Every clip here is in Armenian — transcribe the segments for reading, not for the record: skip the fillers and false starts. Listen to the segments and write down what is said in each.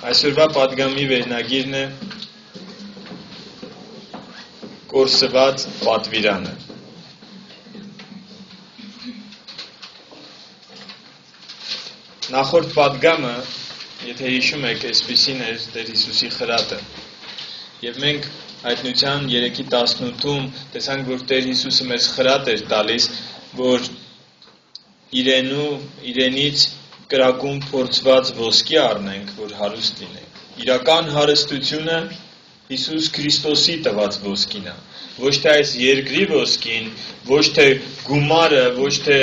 Այսօրվա պատգամի վերնագիրն է կորսված պատվիրանը։ Նախորդ պատգամը, եթե հիշում եք, այսպիսին էր Տեր Հիսուսի խրատը։ Եվ մենք հայտնության 3:18-ում տեսանք, որ Տեր Հիսուսը մեզ խրատ էր տալիս, որ իրենից կրակում փորձված ոսկի առնենք, որ հարուստ լինենք։ Իրական հարստությունը Հիսուս Քրիստոսի տված ոսկին է։ Ոչ թե այս երկրի ոսկին, ոչ թե գումարը, ոչ թե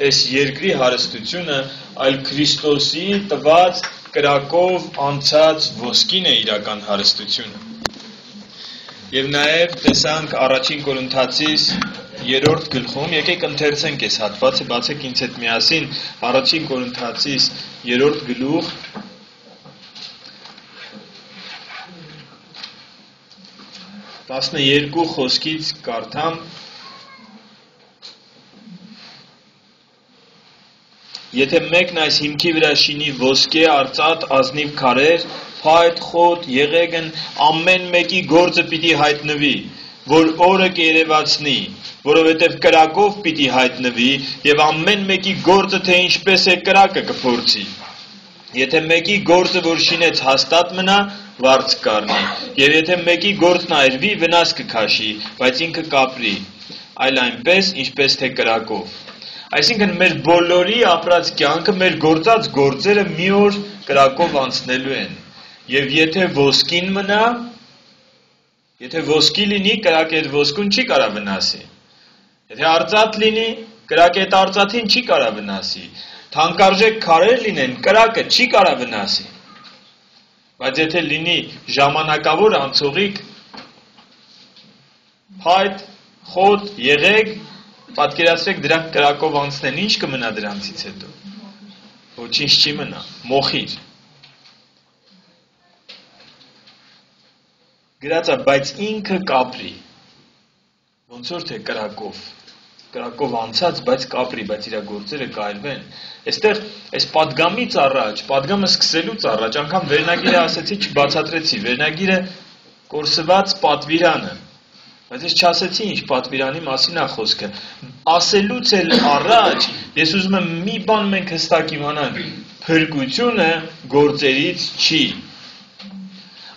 այս երկրի հարստությունը, այլ Քրիստոսի տված կրակով անցած ոսկին է իրական հարստությունը։ Եվ նաև տեսանք առաջին Կորինթացիս 3-րդ գլխում, եկեք ընթերցենք այս հատվածը, բացեք ինձ հետ միասին, առաջին Կորինթացիս 3-րդ գլուխ, 12 խոսքից կարդամ. Եթե մեկն այս հիմքի վրա շինի ոսկե, արծաթ, ազնիվ քարեր, փայտ, խոտ, եղեգն, ամեն մեկի գործը պիտի հայտնվի, որ օրը կերևացնի, որովհետև կրակով պիտի հայտնվի, եւ ամեն մեկի գործը թե ինչպես է կրակը կփորձի։ Եթե մեկի գործը որ շինեց հաստատ մնա, վարձ կառնի, եւ եթե մեկի գործն այրվի, վնաս կքաշի, բայց ինքը կապրի, այլ այնպես, ինչպես թե կրակով։ Այսինքն մեր բոլորի ապրած կյանքը, մեր գործած գործերը մի օր կրակով անցնելու են։ Եվ եթե ոսկին մնա, եթե ոսկի լինի, կրակի այդ ոսկուն չի կարա վնասի։ Եթե արծաթ լինի, կրակի այդ արծաթին չի կարա վնասի։ Թանկարժեք քարեր լինեն, կրակը չի կարա վնասի։ Բայց եթե լինի ժամանակավոր անցողիկ, փայտ, խոտ, եղեգ, պատկերացրեք դրանք կրակով անցնեն, ինչ կմնա դրանցից հետո։ Ոչինչ չի մնա, մոխիր։ Գրածա, բայց ինքը կապրի, ոնց որ թե կրակով անցած, բայց կապրի, բայց իր գործերը կայրվեն։ Այստեղ այս պատգամից առաջ, պատգամը սկսելուց առաջ, անգամ վերնագիրը ասեցի, չբացատրեցի, վերնագիրը կորսված պատվիրանը, բայց ես չասեցի ինչ պատվիրանի մասին է խոսքը։ Ասելուց էլ առաջ, ես ուզում եմ մի բան մենք հստակ իմանանք, փրկությունը գործերից չի։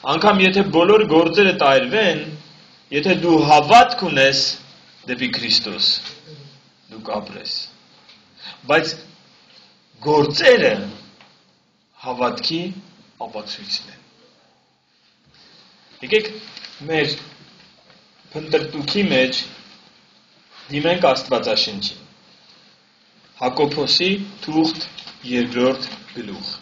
Անգամ եթե բոլոր գործերը տայրվեն, եթե դու հավատք ունես դեպի Քրիստոս, դու կապրես։ Բայց գործերը հավատքի ապացույցն են։ Եկեք մեր փնտրտուքի մեջ դիմենք Աստվածաշնչին։ Հակոբոսի թուղթ 2-րդ գլուխ։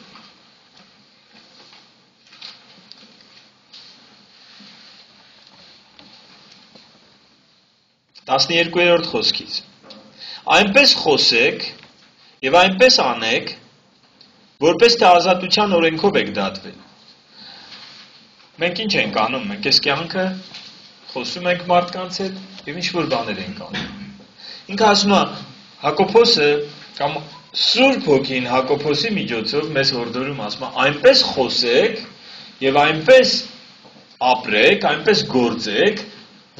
12-րդ խոսքից։ Այնպես խոսեք եւ այնպես անեք, որպես թե ազատության օրենքով եք դատվել։ Մենք ինչ ենք անում, մենք այս կյանքը խոսում ենք մարդկանց հետ եւ ինչ որ բաներ ենք անում։ Ինքը ասում է Հակոբոսը կամ Սուրբ Հոգին Հակոբոսի միջոցով մեզ հորդորում ասում է այնպես խոսեք եւ այնպես ապրեք, այնպես գործեք,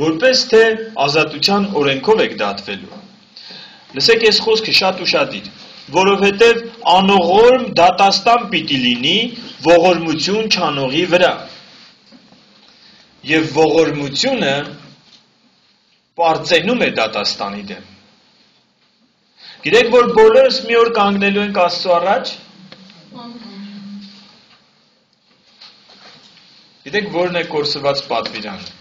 որպես թե ազատության օրենքով եք դատվելու։ Լսեք այս խոսքը շատ ուշադիր, որովհետև անողորմ դատաստան պիտի լինի ողորմություն չանողի վրա։ Եվ ողորմությունը պարծենում է դատաստանի դեմ։ Գիտեք, որ բոլորս մի օր կանգնելու ենք Աստծո առաջ։ Գիտեք, որն է կորսված պատվիրանը։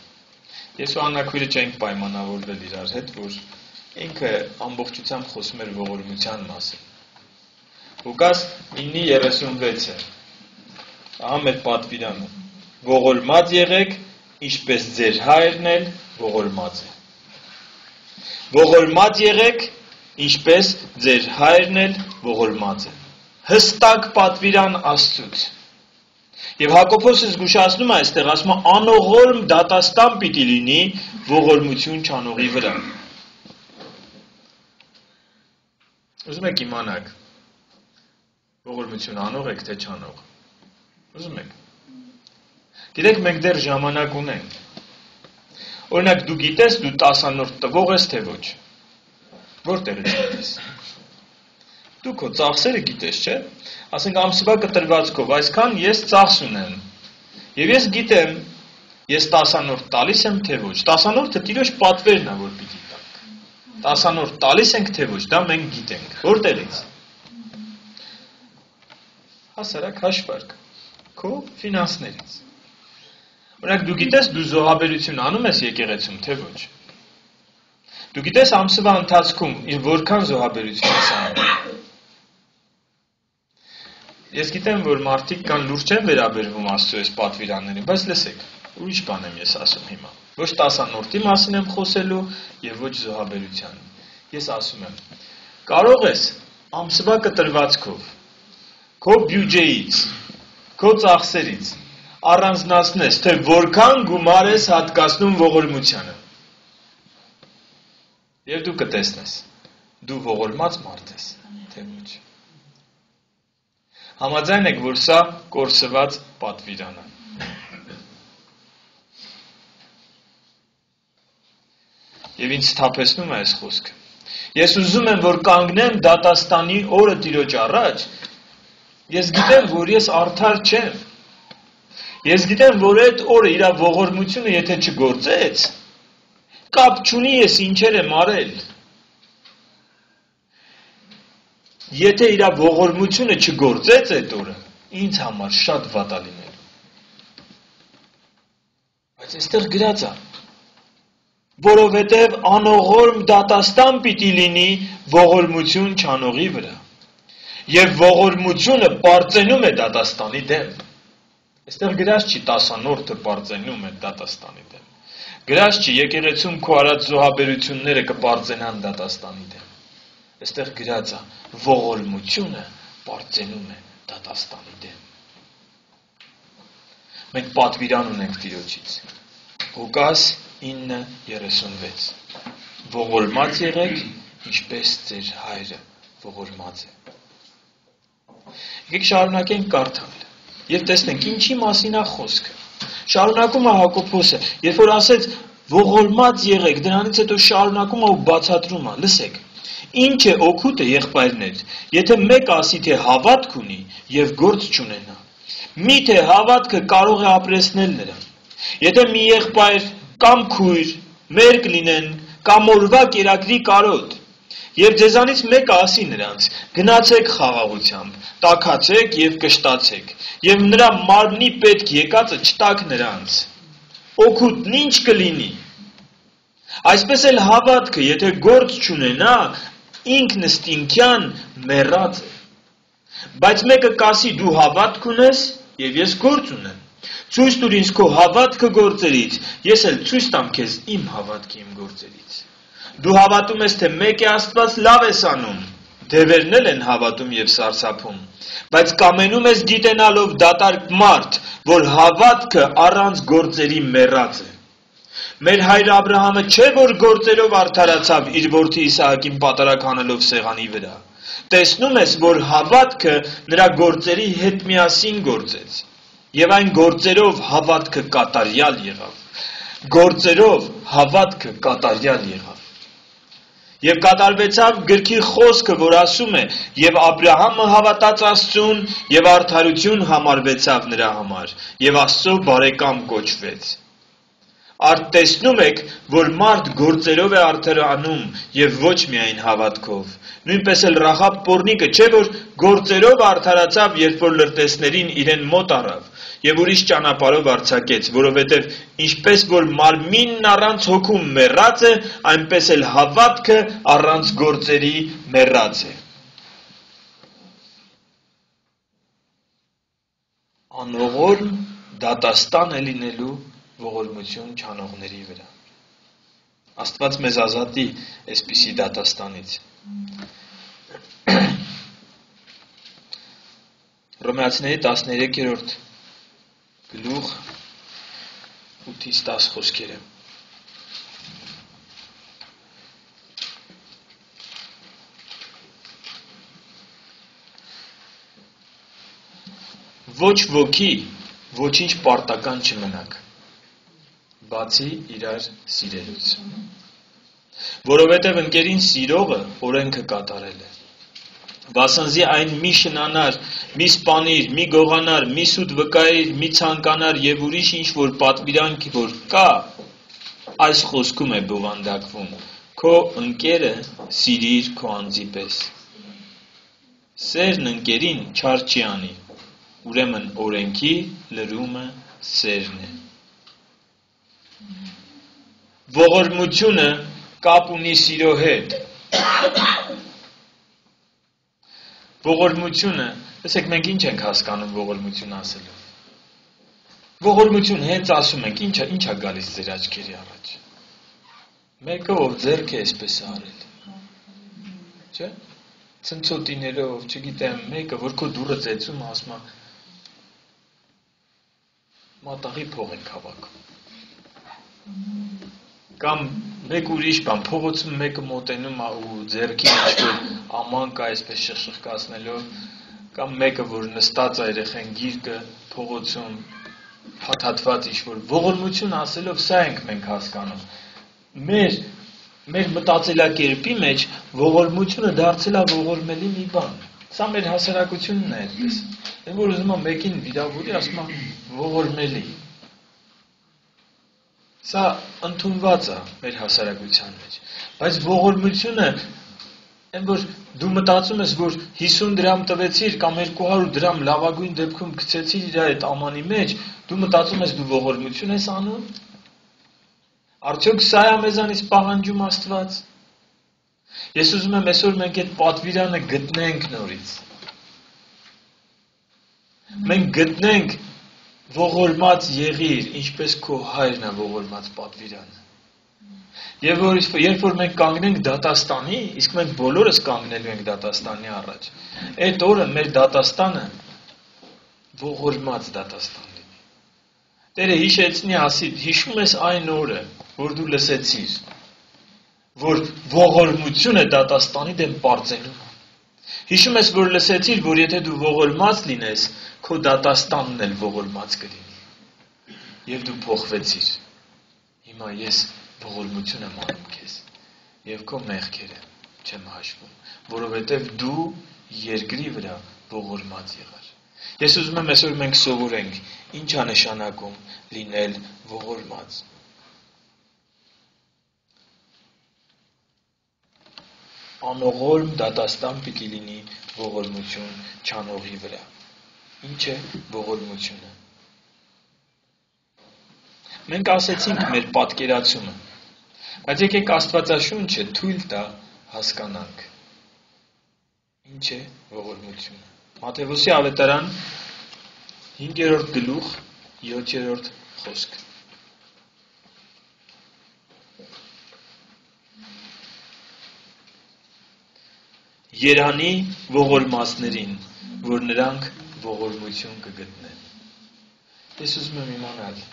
Ես ու Աննաքույրը չենք պայմանավորվել իրար հետ, որ ինքը ամբողջությամբ խոսում էր ողորմության մասին։ Ղուկաս 9:36 ահա մեր պատվիրանը։ Ողորմած եղեք, ինչպես ձեր հայրն էլ ողորմած է։ Ողորմած եղեք, ինչպես ձեր հայրն էլ ողորմած է։ Հստակ պատվիրան Աստծուց։ Եվ Հակոբոսը զգուշացնում է այստեղ, ասում է անողորմ դատաստան պիտի լինի ողորմություն չանողի վրա։ Ուզում եք իմանաք, ողորմություն անող եք թե չանող։ Ուզում եք։ Գիտեք, մենք դեռ ժամանակ ունենք։ Օրինակ դու գիտես, դու 10-րդ տվող ես, թե ոչ։ Որտեղ ես գիտես։ Դու քո ծախսերը գիտես, չէ՞։ Ասենք ամսվա կտրվածքով, այսքան ես ծախս ունեմ։ Եվ ես գիտեմ, ես 10-րդ տալիս եմ, թե ոչ։ 10-րդը Տիրոջ պատվերն է, որ պիտի տանք։ 10-րդ տալիս ենք, թե ոչ, դա մենք գիտենք։ Որտեղից։ Հասարակ հաշվարկ, քո ֆինանսներից։ Օրինակ դու գիտես, դու զոհաբերություն անում ես եկեղեցում, թե ոչ։ Դու գիտես ամսվա ընթացքում որքան զոհաբերություն ես անում։ Ես գիտեմ, որ մարդիկ կան լուրջ չեն վերաբերվում Աստծո այս պատվիրաններին, բայց լսեք, ուրիշ բան եմ ես ասում հիմա։ Ոչ 10-րդի մասին եմ խոսելու եւ ոչ զոհաբերության։ Ես ասում եմ, կարող ես ամսվա կտրվածքով քո բյուջեից, քո ծախսերից առանձնացնես, թե որքան գումար ես հատկացնում ողորմությանը։ Եվ դու կտեսնես, դու ողորմած մարդ ես, թե ոչ։ Համաձայն եք, որ սա կորսված պատվիրան է։ Եվ ինձ սթափեցնում է այս խոսքը։ Ես ուզում եմ, որ կանգնեմ դատաստանի օրը Տիրոջ առաջ, ես գիտեմ, որ ես արդար չեմ։ Ես գիտեմ, որ այդ օրը իր ողորմությունը եթե չգործեց, կապ չունի ես ինչեր եմ արել։ Եթե իր ողորմությունը չգործեց այդ օրը, ինձ համար շատ վատ է լինելու։ Բայց այստեղ գրած է, որովհետև անողորմ դատաստան պիտի լինի ողորմություն չանողի վրա։ Եվ ողորմությունը պարծենում է դատաստանի դեմ։ Այստեղ գրած չի 10-րդը պարծենում է դատաստանի դեմ։ Գրած չի եկեղեցում քո արած զոհաբերությունները կպարծենան դատաստանի դեմ։ Այստեղ գրած է ողորմությունը պարծենում է դատաստանի դեմ։ Մենք պատվիրան ունենք Տիրոջից։ Ղուկաս 9:36 Ողորմած եղեք, ինչպես ձեր հայրը ողորմած է։ Եկեք շարունակենք կարդալ եւ տեսնենք ինչի մասին է խոսքը։ Շարունակում է Հակոբոսը, երբ որ ասեց ողորմած եղեք, դրանից հետո շարունակում է ու բացատրում է, լսեք։ Ինչ է օգուտը եղբայրներ, եթե մեկ ասի թե հավատք ունի եւ գործ չունենա։ Միթե հավատքը կարող է ապրեսնել նրան։ Եթե մի եղբայր կամ քույր մերկ լինեն կամ օրվա կերակրի կարոտ, եւ ձեզանից մեկը ասի նրանց. գնացեք խաղաղությամբ, տաքացեք եւ կշտացեք, եւ նրա մարմնի պետք եկածը չտաք նրանց։ Օգուտն ինչ կլինի։ Այսպես էլ հավատքը, եթե գործ չունենա, ինքնըստինքյան մեռած է։ Բայց մեկը կասի դու հավատք ունես եւ ես գործ ունեմ։ Ցույց տուր ինձ քո հավատքը գործերից, ես էլ ցույց տամ քեզ իմ հավատքը իմ գործերից։ Դու հավատում ես թե մեկ է Աստված, լավ ես անում։ Դևերն էլ են հավատում եւ սարսափում։ Բայց կամենում ես գիտենալով դատարկ մարդ, որ հավատքը առանց գործերի մեռած է։ Մեր հայր Աբրահամը չէ որ գործերով արդարացավ իր որդի Իսահակին պատարագ հանելով սեղանի վրա։ Տեսնում ես, որ հավատքը նրա գործերի հետ միասին գործեց։ Եվ այն գործերով հավատքը կատարյալ եղավ։ Գործերով հավատքը կատարյալ եղավ։ Եվ կատարվեցավ գրքի խոսքը, որ ասում է. եւ Աբրահամը հավատաց Աստծուն, եւ արդարություն համարվեցավ նրա համար, եւ Աստծո բարեկամ կոչվեց։ Արդ տեսնում եք, որ մարդ գործերով է արդարանում եւ ոչ միայն հավատքով։ Նույնպես էլ Ռախաբ պոռնիկը չէ որ գործերով արդարացավ, երբ որ լրտեսներին իրեն մոտ առավ եւ ուրիշ ճանապարհով արձակեց, որովհետեւ ինչպես որ մարմինն առանց հոգու մեռած է, այնպես էլ հավատքը առանց գործերի մեռած է։ Անողորմ դատաստան է լինելու ողորմություն չանողների վրա։ Աստված մեզ ազատի այսպիսի դատաստանից։ Հռոմեացիների 13-րդ գլուխ 8-ից 10 խոսքերը։ Ոչ ոքի ոչինչ պարտական չմնաք, բացի իրար սիրելուց։ Որովհետև ընկերին սիրողը օրենքը կատարել է։ Վասնզի այն մի շնանար, մի սպանիր, մի գողանար, մի սուտ վկայիր, մի ցանկանար եւ ուրիշ ինչ որ պատվիրանք որ կա, այս խոսքում է բովանդակվում. քո ընկերը սիրիր քո անձի պես։ Սերն ընկերին չար չի անի, ուրեմն օրենքի լրումը սերն է։ Ողորմությունը կապ ունի սիրո հետ։ Ողորմությունը, տեսեք մենք ինչ ենք հասկանում ողորմություն ասելով։ Ողորմություն հենց ասում ենք, ինչա գալիս ձեր աչքերի առաջ։ Մեկը ով ձեռք է այսպես արել։ Չէ՞։ Ցնցոտիներով, չգիտեմ, մեկը որ քո դուռը ծեծում ասում է մատաղի փող ենք հավաքում։ Կամ մեկ ուրիշ բան, փողոցում մեկը մոտենում է ու ձեռքի մեջ որ աման կա այսպես շխշխկացնելով, կամ մեկը որ նստած է երեխեն գիրկը փողոցում հաթաթված ինչ-որ ողորմություն ասելով սա ենք մենք հասկանում։ Մեր մտածելակերպի մեջ ողորմությունը դարձել է ողորմելի մի բան։ Սա մեր հասարակությունն է այդպես։ Այն որ ուզում է մեկին վիրավորի, ասում է ողորմելի։ Սա ընդունված է մեր հասարակության մեջ։ Բայց ողորմությունը, այն որ դու մտածում ես, որ 50 դրամ տվեցիր կամ 200 դրամ լավագույն դեպքում գցեցիր իր այդ ամանի մեջ, դու մտածում ես դու ողորմություն ես անում։ Արդյոք սա է մեզանից պահանջում Աստված։ Ես ուզում եմ այսօր մենք այդ պատվիրանը գտնենք նորից։ Մենք գտնենք ողորմած եղիր, ինչպես քո հայրն է ողորմած պատվիրանը։ Եվ երբ որ մենք կանգնենք դատաստանի, իսկ մենք բոլորս կանգնելու ենք դատաստանի առաջ, այդ օրը մեր դատաստանը ողորմած դատաստան լինի։ Տերը հիշեցնի ասի, հիշում ես այն օրը, որ դու լսեցիր, որ ողորմությունը դատաստանի դեմ պարծելու։ Հիշում ես, որ լսեցիր, որ եթե դու ողորմած լինես, քո դատաստանն էլ ողորմած կլինի։ Եվ դու փոխվեցիր։ Հիմա ես ողորմություն եմ անում քեզ, եւ քո մեղքերը չեմ հաշվում, որովհետեւ դու երկրի վրա ողորմած եղար։ Ես ուզում եմ այսօր մենք սովորենք, ինչ է նշանակում լինել ողորմած։ Անողորմ դատաստան պիտի լինի ողորմություն չանողի վրա։ Ինչ է ողորմությունը։ Մենք ասեցինք մեր պատկերացումը, բայց եկեք Աստվածաշունչը թույլ տա հասկանանք։ Ինչ է ողորմությունը։ Մատթեոսի ավետարան 5-րդ գլուխ 7-րդ խոսք։ Երանի ողորմածներին, որ նրանք ողորմություն կգտնեն։ Ես ուզում եմ իմանալ,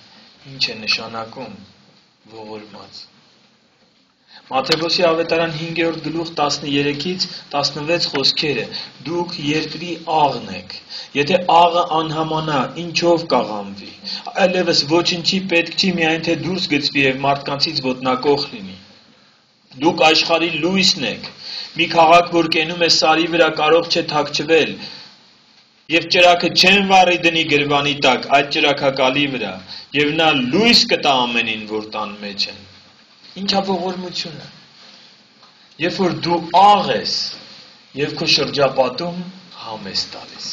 ինչ է նշանակում ողորմած։ Մատթեոսի ավետարան 5-րդ գլուխ 13-ից 16 խոսքերը. Դուք երկրի աղն եք։ Եթե աղը անհամանա, ինչով կաղանվի։ Այլևս ոչինչի պետք չի միայն թե դուրս գցվի եւ մարդկանցից ոտնակոխ լինի։ Դուք աշխարհի լույսն եք։ Մի քաղաք, որ կենում է սարի վրա, կարող չէ թաքչվել, եւ ճրագը չեն վառի դնի գրվանի տակ, այդ ճրագակալի վրա, եւ նա լույս կտա ամենին, որ տան մեջ են։ Ինչա ողորմությունը։ Երբ որ դու աղ ես, եւ քո շրջապատում համ ես տալիս։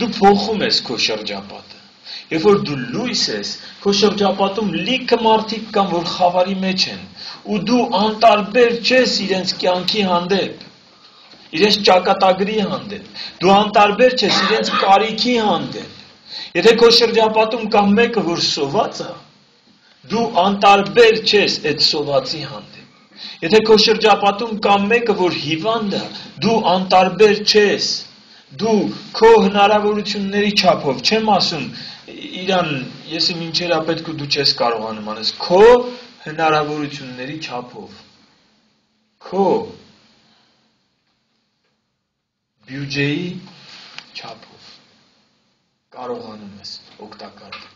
Դու փոխում ես քո շրջապատը։ Երբ որ դու լույս ես, քո շրջապատում լիքը մարդիկ կան, որ խավարի մեջ են, ու դու անտարբեր չես իրենց կյանքի հանդեպ, իրենց ճակատագրի հանդեպ, դու անտարբեր չես իրենց կարիքի հանդեպ։ Եթե քո շրջապատում կա մեկը, որ սոված է, դու անտարբեր չես այդ սովածի հանդեպ։ Եթե քո շրջապատում կա մեկը, որ հիվանդ է, դու անտարբեր չես։ Դու քո հնարավորությունների չափով, չեմ ասում, իրան, ես իմ ինչերա պետք ու դու չես կարողանում անես, քո հնարավորությունների չափով, քո բյուջեի չափով, կարողանում ես օգտակար դնել։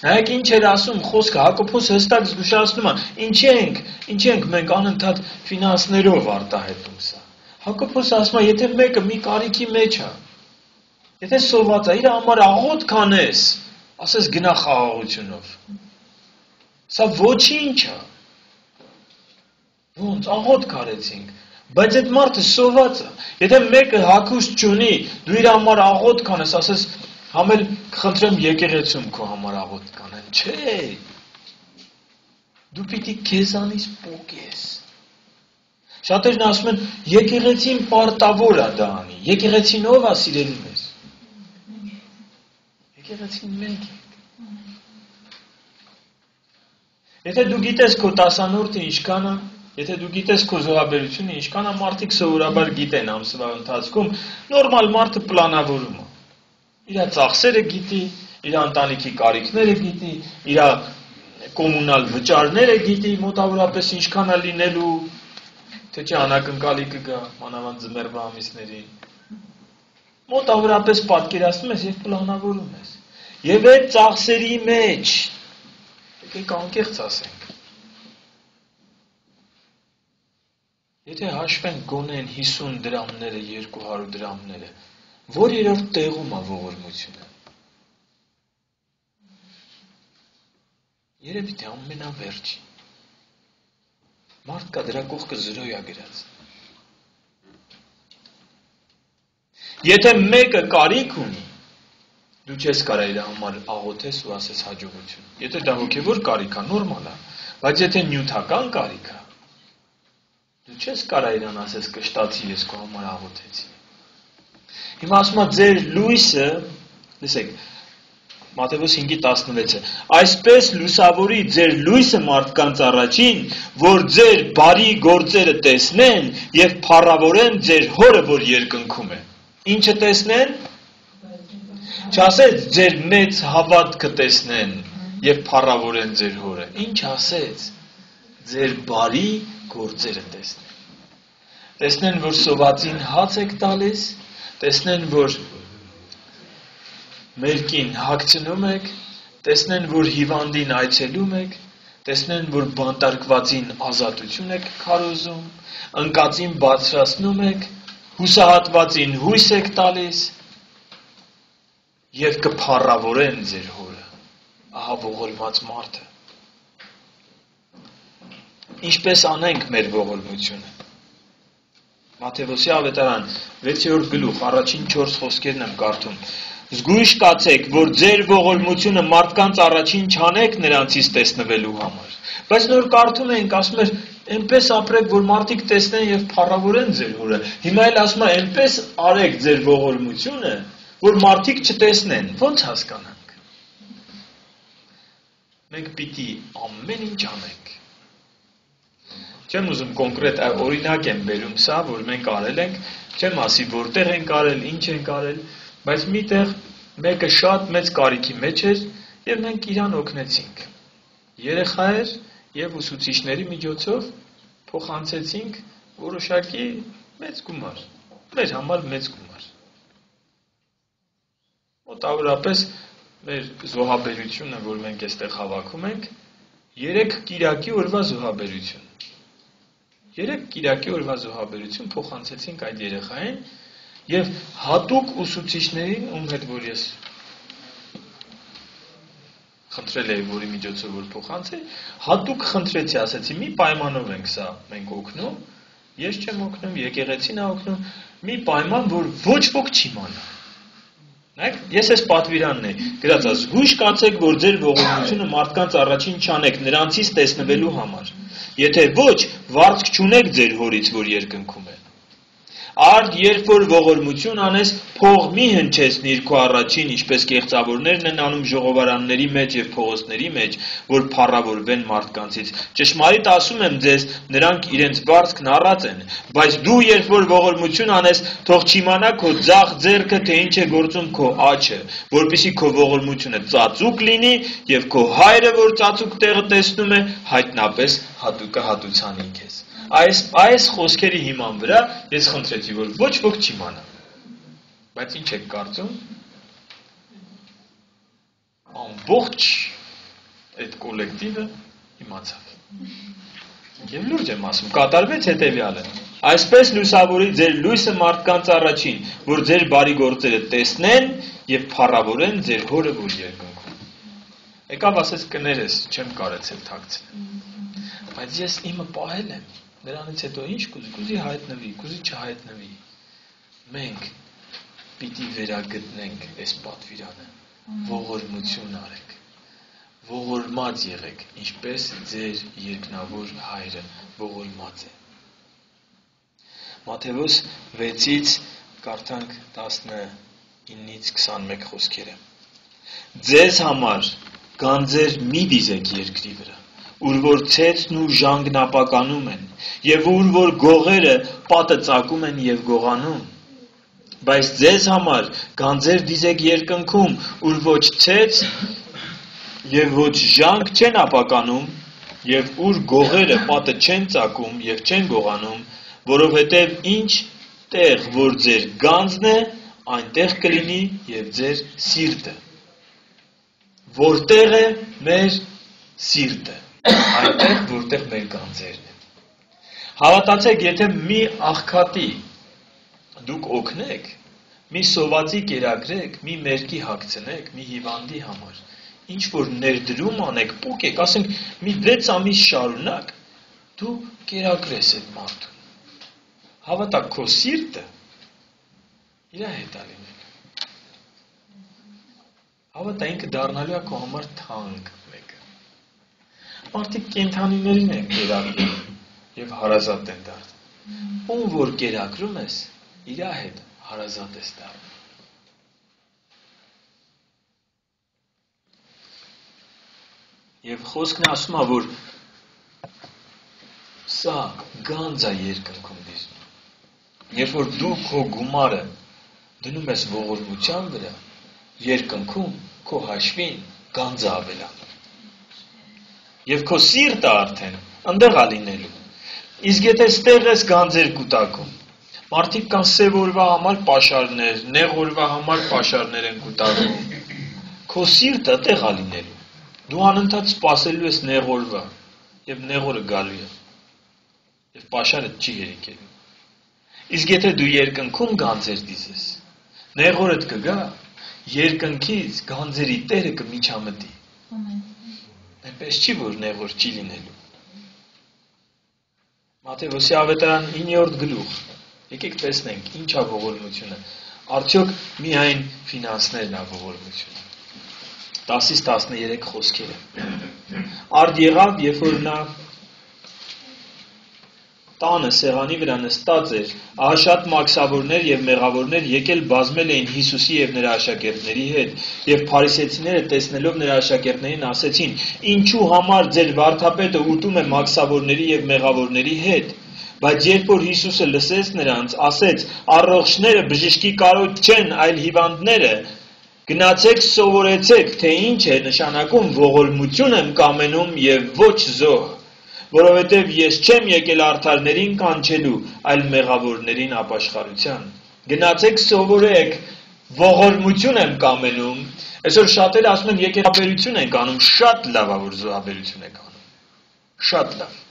Նայեք ինչ էր ասում խոսքը, Հակոբոս հստակ զգուշացնում է, ինչ ենք մենք անընդհատ ֆինանսներով արտահայտում սա։ Հակոբոս ասում է, եթե մեկը մի կարիքի մեջ է, եթե սոված է, իր համար աղոթք անես, ասես գնա խաղաղությունով։ Սա ոչինչ է։ Ոնց աղոթք արեցինք, բայց այդ մարդը սոված է։ Եթե մեկը հագուստ չունի, դու իր համար աղոթք անես, ասես համել խնդրեմ եկեղեցում քո համար աղոթք անեն, չէ։ Դու պիտի քեզանից պոկես։ Շատերն ասում են, եկեղեցին պարտավոր է դա անի։ Եկեղեցին ով է սիրելի մեզ։ Եկեղեցին մենք ենք։ Եթե դու գիտես քո տասանորդը ինչքան է, եթե դու գիտես քո զոհաբերությունը ինչքան է, մարդիկ սովորաբար գիտեն ամսվա ընթացքում, նորմալ մարդը պլանավորում է։ Իր ծախսերը գիտի, իր ընտանիքի կարիքները գիտի, իր կոմունալ վճարները գիտի, մոտավորապես ինչքան է լինելու, թե չէ անակնկալի կգա, մանավանդ ձմեռվա ամիսներին։ Մոտավորապես պատկերացնում ես եւ պլանավորում ես։ Եվ այդ ծախսերի մեջ եկեք անկեղծ ասենք։ Եթե հաշվենք գոնեն 50 դրամները, 200 դրամները, որ երրորդ տեղում է ողորմությունը։ Երևի թե ամենավերջին։ Մարդ կա դրա կողքը 0 է գրած։ Եթե մեկը կարիք ունի, դու չես կարա իր համար աղոթես ու ասես հաջողություն։ Եթե դա հոգևոր կարիք է, նորմալ է, բայց եթե նյութական կարիք է, դու չես կարա իրան ասես կշտացի ես քո համար աղոթեցի։ Հիմա ասում է ձեր լույսը, լսեք, Մատթեոս 5:16-ը, այսպես լուսավորի ձեր լույսը մարդկանց առաջին, որ ձեր բարի գործերը տեսնեն եւ փառավորեն ձեր հորը, որ երկնքում է։ Ինչը տեսնեն։ Չասեց ձեր մեծ հավատքը տեսնեն եւ փառավորեն ձեր հորը։ Ինչ ասեց։ Ձեր բարի գործերը տեսնեն։ Տեսնեն, որ սովածին հաց եք տալիս, տեսնեն, որ մերկին հագցնում եք, տեսնեն, որ հիվանդին այցելում եք, տեսնեն, որ բանտարկվածին ազատություն եք քարոզում, ընկածին բարձրացնում եք, հուսահատվածին հույս եք տալիս եւ կփառավորեն ձեր հորը։ Ահա ողորմած մարդը։ Ինչպես անենք մեր ողորմությունը։ Մատթեոսի ավետարան 6-րդ գլուխ, առաջին 4 խոսքերն եմ կարդում։ Զգույշ կացեք, որ ձեր ողորմությունը մարդկանց առաջին չանեք նրանցից տեսնվելու համար։ Բայց նոր կարդում ենք, ասում էր, այնպես ապրեք, որ մարդիկ տեսնեն եւ փառավորեն ձեր հորը։ Հիմա էլ ասում է, այնպես արեք ձեր ողորմությունը, որ մարդիկ չտեսնեն։ Ո՞նց հասկանանք։ Մենք պիտի ամեն ինչ անենք։ Չեմ ուզում կոնկրետ օրինակ եմ բերում սա, որ մենք արել ենք, չեմ ասի որտեղ ենք արել, ինչ ենք արել, բայց միտեղ մեկը շատ մեծ կարիքի մեջ էր եւ մենք իրան օգնեցինք։ Երեխա էր եւ ուսուցիչների միջոցով փոխանցեցինք որոշակի մեծ գումար, մեր համար մեծ գումար։ Մոտավորապես մեր զոհաբերությունը, որ մենք այստեղ հավաքում ենք, 3 կիրակի օրվա զոհաբերություն։ 3 կիրակի օրվա զոհաբերություն փոխանցեցինք այդ երեխային եւ հատուկ ուսուցիչներին, ում հետ որ ես խնդրել էի, որի միջոցով որ փոխանցի, հատուկ խնդրեցի, ասեցի, մի պայմանով ենք սա մենք օգնում, ես չեմ օգնում, եկեղեցին է օգնում, մի պայման, որ ոչ ոք չի իմանա։ Նայեք, ես ես պատվիրանն եմ, գրած է, զգույշ կացեք, որ ձեր ողորմությունը մարդկանց առաջին չանեք, նրանցից տեսնվելու համար։ Եթե ոչ, վարձք չունեք ձեր հորից, որ երկնքում է։ Արդ երբ որ ողորմություն անես, փող մի հնչեցնիր քո առաջին, ինչպես կեղծավորներն են անում ժողովարանների մեջ եւ փողոցների մեջ, որ փառավորվեն մարդկանցից։ Ճշմարիտ ասում եմ ձեզ, նրանք իրենց վարձքն առած են, բայց դու երբ որ ողորմություն անես, թող չիմանա քո ձախ ձեռքը, թե ինչ է գործում քո աջը, որպեսզի քո ողորմությունը ծածուկ լինի եւ քո հայրը, որ ծածուկ տեղը տեսնում է, հայտնապես հատուկը հատուցանի քեզ։ Այս խոսքերի հիման վրա ես խնդրեցի, որ ոչ ոք չիմանա։ Բայց ինչ եք կարծում։ ամբողջ այդ կոլեկտիվը իմացավ։ Եվ լուրջ եմ ասում, կատարվեց հետևյալը. այսպես լուսավորի ձեր լույսը մարդկանց առաջին, որ ձեր բարի գործերը տեսնեն եւ փառավորեն ձեր հորը, որ երկնքում։ Եկավ ասես կներես, չեմ կարեցել թաքցնել։ Բայց ես իմը պահել եմ, նրանից հետո ինչ կուզի հայտնվի, կուզի չհայտնվի։ Մենք պիտի վերագտնենք այս պատվիրանը, ողորմություն արեք, ողորմած եղեք, ինչպես ձեր երկնավոր հայրը ողորմած է։ Մատթեոս 6-ից կարդանք 19-ից 21 խոսքերը։ Ձեզ համար գանձեր մի դիզեք երկրի վրա, ուր որ ցեցն ու ժանգն ապականում են, եւ ուր որ գողերը պատը ծակում են եւ գողանում, բայց ձեզ համար գանձեր դիզեք երկնքում, ուր ոչ ցեց եւ ոչ ժանգ չեն ապականում, եւ ուր գողերը պատը չեն ծակում եւ չեն գողանում, որովհետեւ ինչ տեղ որ ձեր գանձն է, այնտեղ կլինի եւ ձեր սիրտը։ Որտեղ է մեր սիրտը, այնտեղ որտեղ մեր գանձերն են։ Հավատացեք, եթե մի աղքատի դուք օգնեք, մի սովածի կերակրեք, մի մերկի հագցնեք, մի հիվանդի համար, ինչ որ ներդրում անեք, պուկեք, ասենք մի 6 ամիս շարունակ, դու կերակրես այդ մարդուն։ Հավատակ, քո սիրտը իր հետ է լինելու։ Հավատա, ինքը դառնալու է քո համար թանկ մեկը։ Մարդիկ կենդանիներին են կերակրում եւ հարազատ են դառնում։ Ում որ կերակրում ես, իր հետ հարազատ ես դառնում։ Եվ խոսքն ասում է, որ սա գանձ է երկնքում դիզնում։ Երբ որ դու քո գումարը դնում ես ողորմության վրա, երկնքում քո հաշվին գանձը ավելանում։ Եվ քո սիրտը արդեն ընդեղ է լինելու։ Իսկ եթե ստեղ ես գանձեր կուտակում, մարդիկ կան սև օրվա համար պաշարներ, նեղ օրվա համար պաշարներ են կուտակում, քո սիրտը տեղ է լինելու։ Դու անընդհատ սպասելու ես նեղ օրվա, եւ նեղ օրը գալու է, եւ պաշարը չի հերիքելու։ Իսկ եթե դու երկնքում գանձեր դիզես, նեղ օրդ կգա, երկնքից գանձերի Տերը կմիջամտի։ Այնպես չի, որ նեղ օր չի լինելու։ Մատթեոսի ավետարան 9-րդ գլուխ։ Եկեք տեսնենք ինչ է ողորմությունը։ Արդյոք միայն ֆինանսներն է ողորմությունը։ 10-ից 13 խոսքերը։ Արդ եղավ, երբ որ նա տանը սեղանի վրա նստած էր, ահա շատ մաքսավորներ եւ մեղավորներ եկել բազմել էին Հիսուսի եւ նրա աշակերտների հետ, եւ փարիսեցիները տեսնելով նրա աշակերտներին ասեցին. «Ինչու համար ձեր վարդապետը ուտում է մաքսավորների եւ մեղավորների հետ»։ Բայց երբ որ Հիսուսը լսեց նրանց, ասեց. «Առողջները բժշկի կարոտ չեն, այլ հիվանդները։ Գնացեք սովորեցեք, թե ինչ է նշանակում ողորմություն եմ կամենում եւ ոչ զոհ, որովհետեւ ես չեմ եկել արդարներին կանչելու, այլ մեղավորներին ապաշխարության։ Գնացեք սովորեք, ողորմություն եմ կամենում»։ Այսօր շատերը ասում են եկեղեցաբերություն են անում, շատ լավ է որ զոհաբերություն եք անում։ Շատ լավ։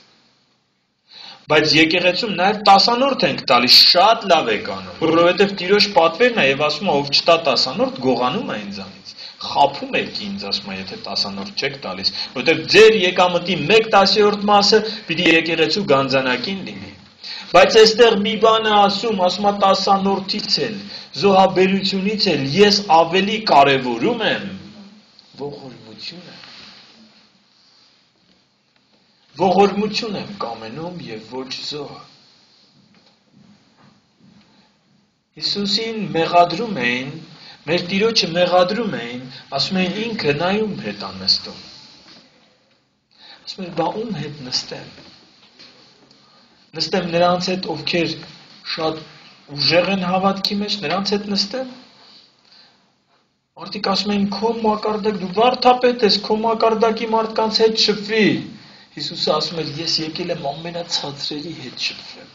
Բայց եկեղեցում նաև տասանորդ ենք տալիս, շատ լավ եք անում, որովհետև Տիրոջ պատվերն է եւ ասում է ով չտա տասանորդ գողանում է ինձանից։ Խաբում եք ինձ, ասում է, եթե տասանորդ չեք տալիս, որովհետև ձեր եկամտի 1/10 մասը պիտի եկեղեցու գանձանակին լինի։ Բայց այստեղ մի բան է ասում է տասանորդից էլ, զոհաբերությունից էլ ես ավելի կարևորում եմ ողորմությունը։ Ողորմություն եմ կամենում եւ ոչ զոհ։ Հիսուսին մեղադրում էին, մեր Տիրոջը մեղադրում էին, ասում էին ինքը նայում հետ է նստում։ Ասում են, բա ում հետ նստեմ։ Նստեմ նրանց հետ, ովքեր շատ ուժեղ են հավատքի մեջ, նրանց հետ նստեմ։ Մարդիկ ասում են, քո մակարդակ, դու վարդապետ ես, քո մակարդակի մարդկանց հետ շփվի։ Հիսուսը ասում է, ես եկել եմ ամենացածրերի հետ շփվեմ։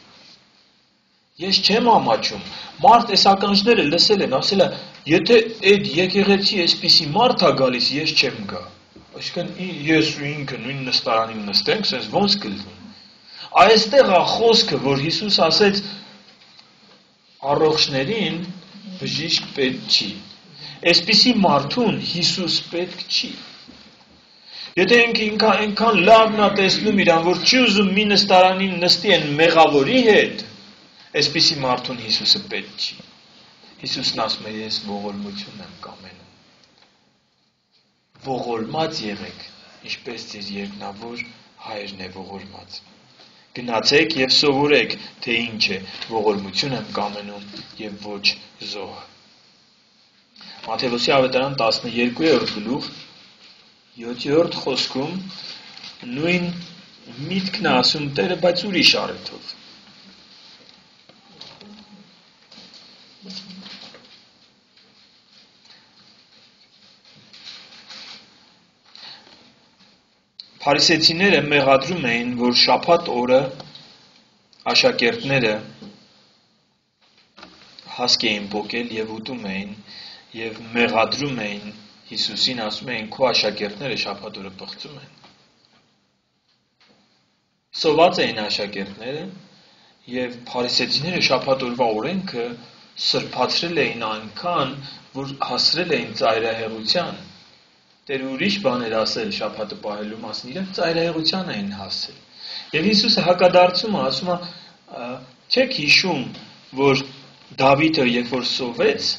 Ես չեմ ամաչում։ Մարդ այս ականջները լսել են, ասել է, Եթե այդ եկեղեցի այսպիսի մարդ է գալիս, ես չեմ գա։ Այսինքն ես ու ինքը նույն նստարանին նստենք, sense ոնց կլինի։ Այստեղ է խոսքը, որ Հիսուս ասեց առողջներին բժիշկ պետք չի։ Այսպիսի մարդուն Հիսուս պետք չի։ Եթե ինքը այնքան լավն է տեսնում իրան, որ չի ուզում մի նստարանին նստի այն մեղավորի հետ, այսպիսի մարդուն Հիսուսը պետք չի։ Հիսուսն ասում է, ես ողորմություն եմ կամենում։ Ողորմած եղեք, ինչպես ձեր երկնավոր հայրն է ողորմած։ Գնացեք եւ սովորեք, թե ինչ է ողորմություն եմ կամենում եւ ոչ զոհ։ Մատթեոսի ավետարան 12-րդ գլուխ 7-րդ խոսքում նույն միտքն է ասում Տերը, բայց ուրիշ առիթով։ Փարիսեցիները մեղադրում էին, որ շաբաթ օրը աշակերտները հասկ էին պոկել եւ ուտում էին եւ մեղադրում էին Հիսուսին, ասում էին, քո աշակերտները շաբաթ օրը պղծում են։ Սոված էին աշակերտները եւ փարիսեցիները շաբաթ օրվա օրենքը սրբացրել էին այնքան, որ հասրել էին ծայրահեղության։ Տերը ուրիշ բաներ ասել շաբաթը պահելու մասին, իրենք ծայրահեղության էին հասել։ Եվ Հիսուսը հակադարձում է, ասում է, չեք հիշում, որ Դավիթը երբ որ սովեց,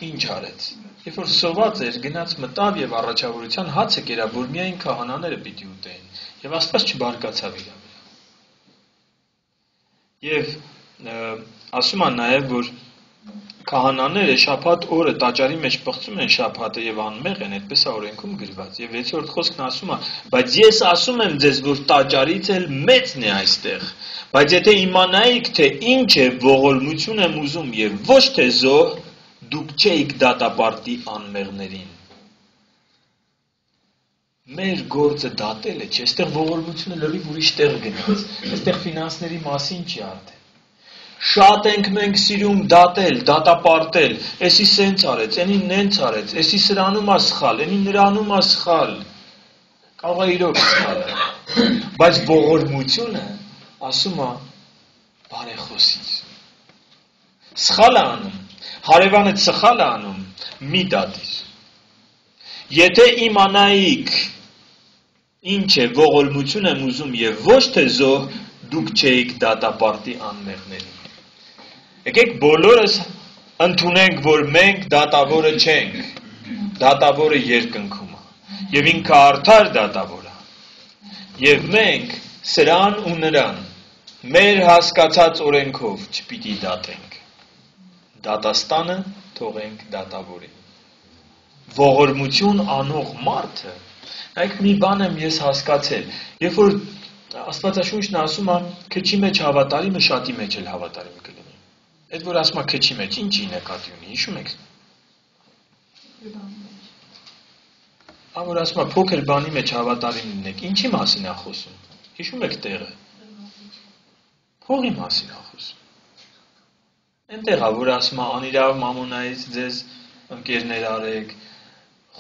ինչ արեց։ Երբ որ սոված էր, գնաց մտավ եւ առաջավորության հացը կերավ, որ միայն քահանաները պիտի ուտեին, եւ Աստված չբարկացավ իրան։ Եվ ասում է նաեւ, որ քահանաները շաբաթ օրը տաճարի մեջ պղծում են շաբաթը եւ անմեղ են, այդպես է օրենքում գրված։ Եվ 6-րդ խոսքն ասում է, բայց ես ասում եմ ձեզ, որ տաճարից էլ մեծն է այստեղ։ Բայց եթե իմանայիք, թե ինչ է ողորմություն եմ ուզում եւ ոչ թե զոհ, դուք չէիք դատապարտի անմեղներին։ Մեր գործը դատել է, չէ՞, այստեղ ողորմությունը լրիվ ուրիշ տեղ գնաց։ Այստեղ ֆինանսների մասին չի արդեն։ Շատ ենք մենք սիրում դատել, դատապարտել, էսի սենց արեց, էնի նենց արեց, էսի սրանում է սխալ, էնի նրանում է սխալ, կարող է իրոք սխալ է, բայց ողորմությունը ասում է բարեխոսից, սխալ է անում, հարևանը սխալ է անում, մի դատիր, եթե իմանայիք ինչ է ողորմություն եմ ուզում եւ ոչ թե զոհ, դուք չէիք դատապարտի անմեղներին։ Եկեք բոլորս ընդունենք, որ մենք դատավորը չենք, դատավորը երկնքում է, եւ ինքը արդար դատավոր է, եւ մենք սրան ու նրան մեր հասկացած օրենքով չպիտի դատենք, դատաստանը թողենք դատավորին, ողորմություն անող մարդը, նայեք մի բան եմ ես հասկացել, երբ որ Աստվածաշունչն ասում է, քչի մեջ հավատարիմը շատի մեջ էլ հավատարիմ կլինի։ Այդ որ ասում է քչի մեջ, ինչի նկատի ունի, հիշում եք։ Որ ասում է փոքր բանի մեջ հավատարիմ լինեք, ինչի մասին է խոսում։ Հիշում եք տեղը։ Փողի մասին է խոսում։ Այնտեղ է, որ ասում է անիրավ մամոնայից ձեզ ընկերներ արեք,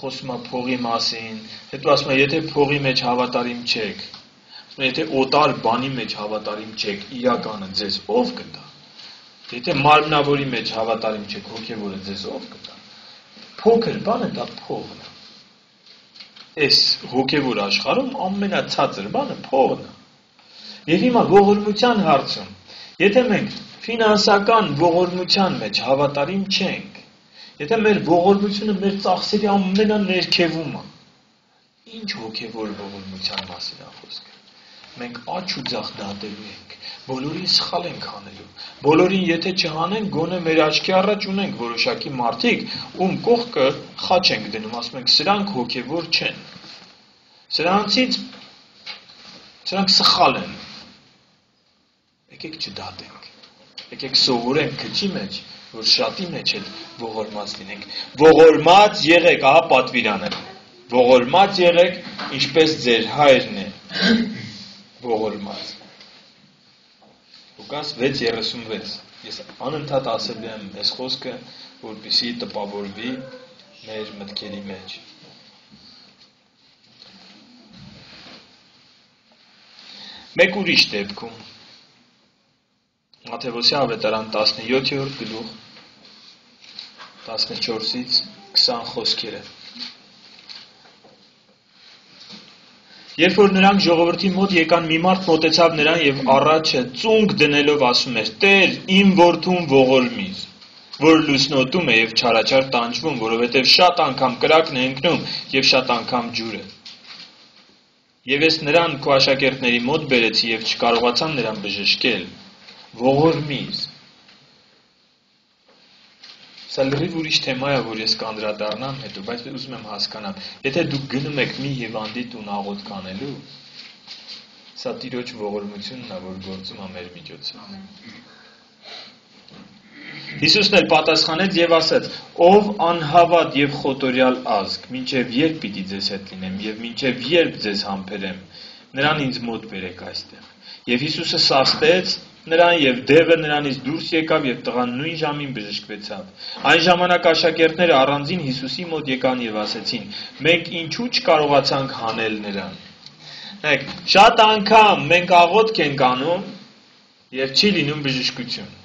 խոսում է փողի մասին, հետո ասում է եթե փողի մեջ հավատարիմ չեք, եթե օտար բանի մեջ հավատարիմ չեք, իրականը ձեզ ով կտա։ Եթե մարմնավորի մեջ հավատարիմ չեք, հոգևորը ձեզ ով կտա։ Փոքր բանը դա փողն է։ Այս հոգևոր աշխարհում ամենացածր բանը փողն է։ Եվ հիմա ողորմության հարցում, եթե մենք ֆինանսական ողորմության մեջ հավատարիմ չենք, եթե մեր ողորմությունը մեր ծախսերի ամենաներքևում է, ինչ հոգևոր ողորմության մասին է խոսքը։ Մենք աչ ու ձախ դատելու ենք, բոլորին սխալ ենք անելու, բոլորին եթե չհանենք, գոնե մեր աչքի առաջ ունենք որոշակի մարդիկ, ում կողքը խաչ ենք դնում, ասում ենք սրանք հոգևոր չեն, սրանք սխալ են, եկեք չդատենք, եկեք սովորենք քչի մեջ, որ շատի մեջ էլ ողորմած լինենք, ողորմած եղեք, ահա պատվիրանը, ողորմած եղեք, ինչպես ձեր հայրն է, ողորմած։ Լուկաս 6:36 Ես անընդհատ ասել եմ այս խոսքը, որպեսզի տպավորվի մեր մտքերի մեջ։ Մեկ ուրիշ դեպքում Մատթեոս ավետարան 17-րդ գլուխ 14-ից 20 խոսքերը։ Երբ որ նրանք ժողովրդի մոտ եկան, մի մարդ մոտեցավ նրան եւ առաջը ծունկ դնելով ասում էր. «Տեր, իմ որդուն ողորմիր, որ լուսնոտում է եւ չարաչար տանջվում, որովհետեւ շատ անգամ կրակն է ընկնում եւ շատ անգամ ջուրը։ Եվ ես նրան քո աշակերտների մոտ բերեցի եւ չկարողացան նրան բժշկել, ողորմիր»։ Սա լրիվ ուրիշ թեմա է, որ ես կանդրադառնամ հետո, բայց ուզում եմ հասկանամ, եթե դուք գնում եք մի հիվանդի տուն աղոթք անելու, սա Տիրոջ ողորմությունն է, որ գործում է մեր միջոցով։ Հիսուսն էլ պատասխանեց եւ ասաց. «Ով անհավատ եւ խոտորյալ ազգ, մինչեւ երբ պիտի ձեզ հետ լինեմ եւ մինչեւ երբ ձեզ համբերեմ, նրան ինձ մոտ բերեք այստեղ»։ Եվ Հիսուսը սաստեց նրան եւ դևը նրանից դուրս եկավ եւ տղան նույն ժամին բժշկվեցավ։ Այն ժամանակ աշակերտները առանձին Հիսուսի մոտ եկան եւ ասեցին. «Մենք ինչու չկարողացանք հանել նրան»։ Նայեք, շատ անգամ մենք աղոթք ենք անում եւ չի լինում բժշկություն։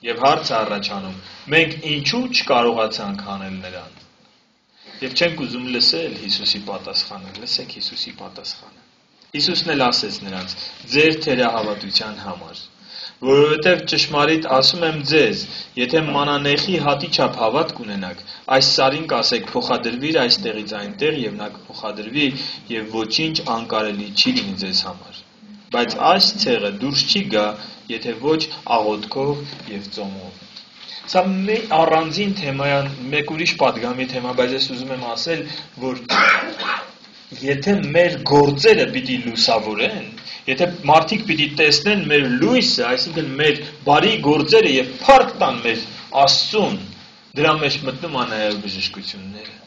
Եվ հարցը առաջանում. մենք ինչու չկարողացանք հանել նրան։ Եվ չենք ուզում լսել Հիսուսի պատասխանը, լսեք Հիսուսի պատասխանը։ Հիսուսն էլ ասեց նրանց. «Ձեր թերահավատության համար, որովհետև ճշմարիտ ասում եմ ձեզ, եթե մանանեխի հատի չափ հավատ կունենաք, այս սարին կասեք փոխադրվիր այստեղից այնտեղ եւ նա կփոխադրվի եւ ոչինչ անկարելի չի լինի ձեզ համար։ Բայց այս ցեղը դուրս չի գա, եթե ոչ աղոթքով եւ ծոմով»։ Սա մի առանձին թեմա է, մեկ ուրիշ պատգամի թեմա, բայց ես ուզում եմ ասել, որ եթե մեր գործերը պիտի լուսավորեն, եթե մարդիկ պիտի տեսնեն մեր լույսը, այսինքն մեր բարի գործերը եւ փառք տան մեր Աստծուն, դրա մեջ մտնում է նաեւ բժշկությունները։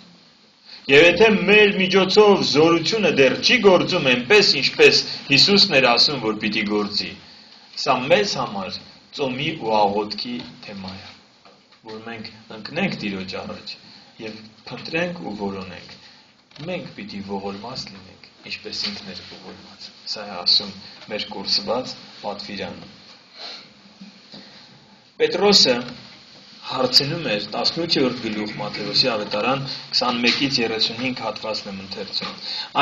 Եվ եթե մեր միջոցով զորությունը դեռ չի գործում այնպես, ինչպես Հիսուսն էր ասում, որ պիտի գործի, սա մեզ համար ծոմի ու աղոթքի թեմա է, որ մենք ընկնենք Տիրոջ առաջ եւ փնտրենք ու որոնենք։ Մենք պիտի ողորմած լինենք, ինչպես ինքն էր ողորմած։ Սա է ասում մեր կորսված պատվիրանը։ Պետրոսը հարցնում էր 18-րդ գլուխ Մատթեոսի ավետարան 21-ից 35 հատվածն եմ ընթերցում։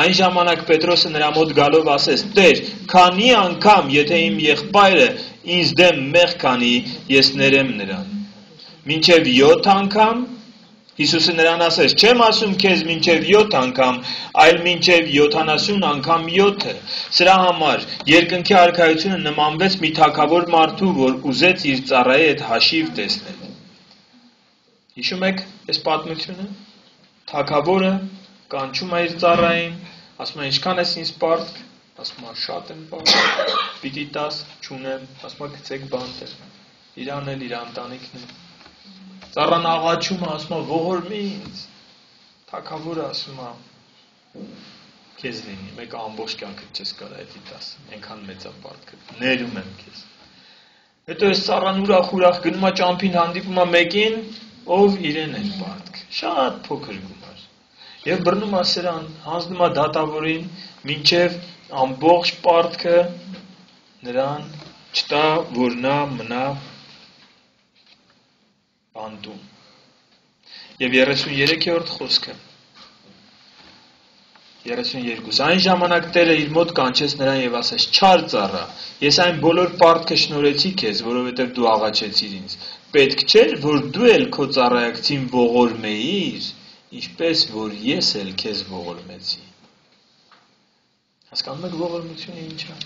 Այն ժամանակ Պետրոսը նրա մոտ գալով ասեց. «Տեր, քանի անգամ, եթե իմ եղբայրը ինձ դեմ մեղք անի, ես ներեմ նրան։ Մինչև 7 անգամ»։ Հիսուսը նրան ասեց. «Չեմ ասում քեզ մինչև 7 անգամ, այլ մինչև 70 անգամ 7-ը։ Սրա համար երկնքի արքայությունը նմանվեց մի թագավոր մարդու, որ ուզեց իր ծառայի հետ հաշիվ տեսնել»։ Հիշում եք այս պատմությունը։ Թագավորը կանչում է իր ծառային, ասում է. «Ինչքան ես ինձ պարտք»։ Ասում է. «Շատ եմ պարտք»։ «Պիտի տաս»։ «Չունեմ»։ Ասում է. «Գցեք բանտը»։ Իրան էլ իր ընտանիքն է։ Ծառան աղաչում է, ասում է. «Ողորմի ինձ»։ Թագավորը ասում է. «Քեզ լինի, մեկ ամբողջ կյանքդ չես կարա էդի տաս, այնքան մեծ է պարտքը, ներում եմ քեզ»։ Հետո այս ծառան ուրախ գնում է ճամփին, հանդիպում է մեկին, ով իրեն էր պարտք, շատ փոքր գումար։ Եվ բռնում է սրան, հանձնում է դատավորին, մինչև ամբողջ պարտքը նրան չտա, որ նա մնա բանտում։ Եվ 33-րդ խոսքը 32. Այն ժամանակ Տերը իր մոտ կանչեց նրան եւ ասեց. «Չար ծառա, ես այն բոլոր պարտքը շնորհեցի քեզ, որովհետեւ դու աղաչեցիր ինձ։ Պետք չէր, որ դու էլ քո ծառայակցին ողորմեիր, ինչպես որ ես էլ քեզ ողորմեցի»։ Հասկանում եք ողորմությունը ինչ է։